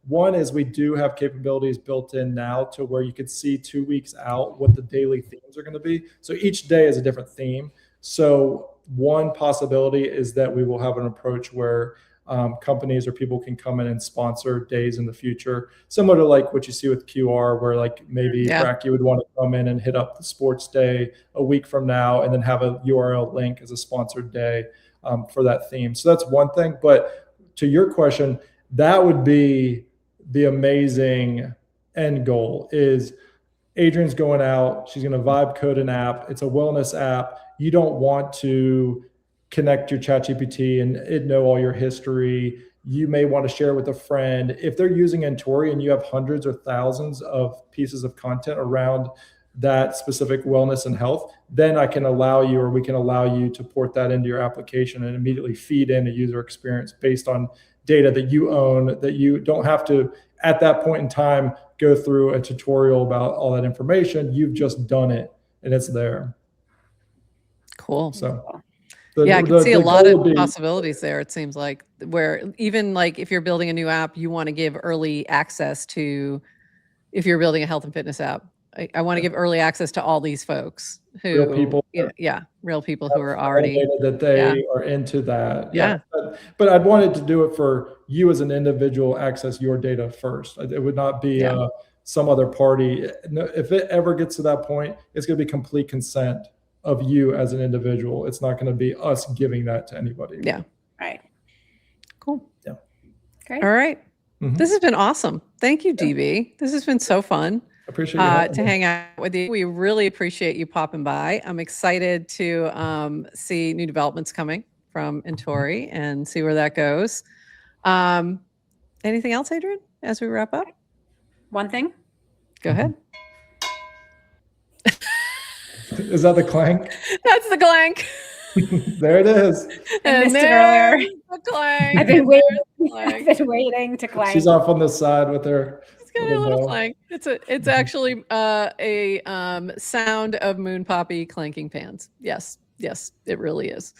One is we do have capabilities built in now to where you could see 2 weeks out what the daily themes are going to be. So each day is a different theme. So one possibility is that we will have an approach where companies or people can come in and sponsor days in the future, similar to like what you see with QR, where like maybe Bracky would want to come in and hit up the sports day a week from now and then have a URL link as a sponsored day for that theme. So that's one thing. But to your question, that would be the amazing end goal. Is Adrian's going out, she's going to vibe code an app. It's a wellness app. You don't want to connect your ChatGPT and it know all your history. You may want to share it with a friend. If they're using Intori and you have hundreds or thousands of pieces of content around that specific wellness and health, then I can allow you, or we can allow you to port that into your application and immediately feed in a user experience based on data that you own, that you don't have to, at that point in time, go through a tutorial about all that information. You've just done it and it's there. Cool. So I can see a lot of possibilities there. It seems like, where even like if you're building a new app, you want to give early access to, if you're building a health and fitness app, I want to give early access to all these folks who, real people who are already that they are into that. But I'd wanted to do it for you as an individual, access your data first. It would not be some other party. If it ever gets to that point, it's going to be complete consent of you as an individual. It's not going to be us giving that to anybody. Yeah. Right. Cool. Yeah. Great. All right. This has been awesome. Thank you, DB. This has been so fun. Appreciate you to hang out with you. We really appreciate you popping by. I'm excited to see new developments coming from Intori and see where that goes. Anything else, Adrian, as we wrap up? One thing. Go ahead. Is that the clank? That's the clank. There it is. I missed it earlier. The clank. I've been waiting to clank. She's off on the side with her. It's got a little clank. It's actually a sound of Moon Poppy clanking pans. Yes, it really is.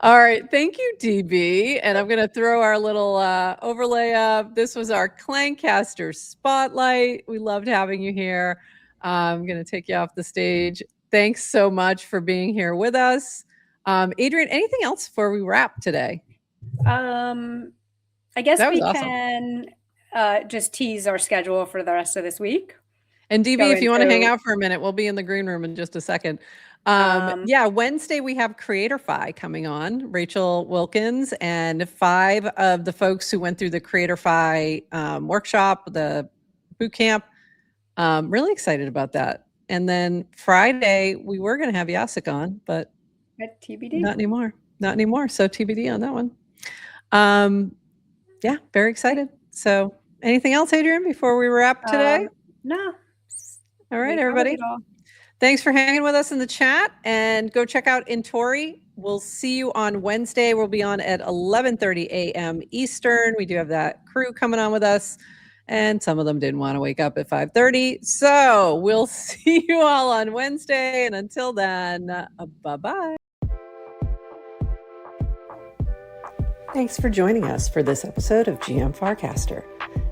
All right, thank you, DB. And I'm going to throw our little overlay up. This was our Clankcaster Spotlight. We loved having you here. I'm going to take you off the stage. Thanks so much for being here with us. Adrian, anything else before we wrap today? I guess we can just tease our schedule for the rest of this week. And DB, if you want to hang out for a minute, we'll be in the green room in just a second. Wednesday we have CreatorFi coming on, Rachel Wilkins, and 5 of the folks who went through the CreatorFi workshop, the boot camp. Really excited about that. And then Friday we were going to have Yasik on, but TBD. Not anymore. So TBD on that one. Very excited. So anything else, Adrian, before we wrap today? No. All right, everybody. Thanks for hanging with us in the chat, and go check out Intori. We'll see you on Wednesday. We'll be on at 11:30 a.m. Eastern. We do have that crew coming on with us, and some of them didn't want to wake up at 5:30. So we'll see you all on Wednesday. And until then, bye-bye. Thanks for joining us for this episode of GM Farcaster.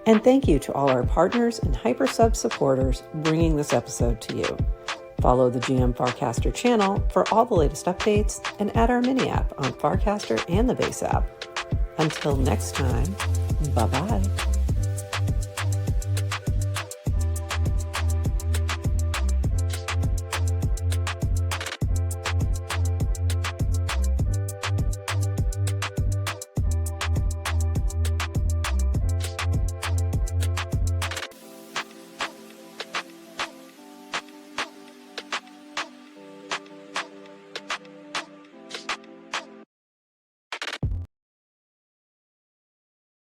And thank you to all our partners and HyperSub supporters bringing this episode to you. Follow the GM Farcaster channel for all the latest updates, and add our mini app on Farcaster and the base app. Until next time, bye-bye.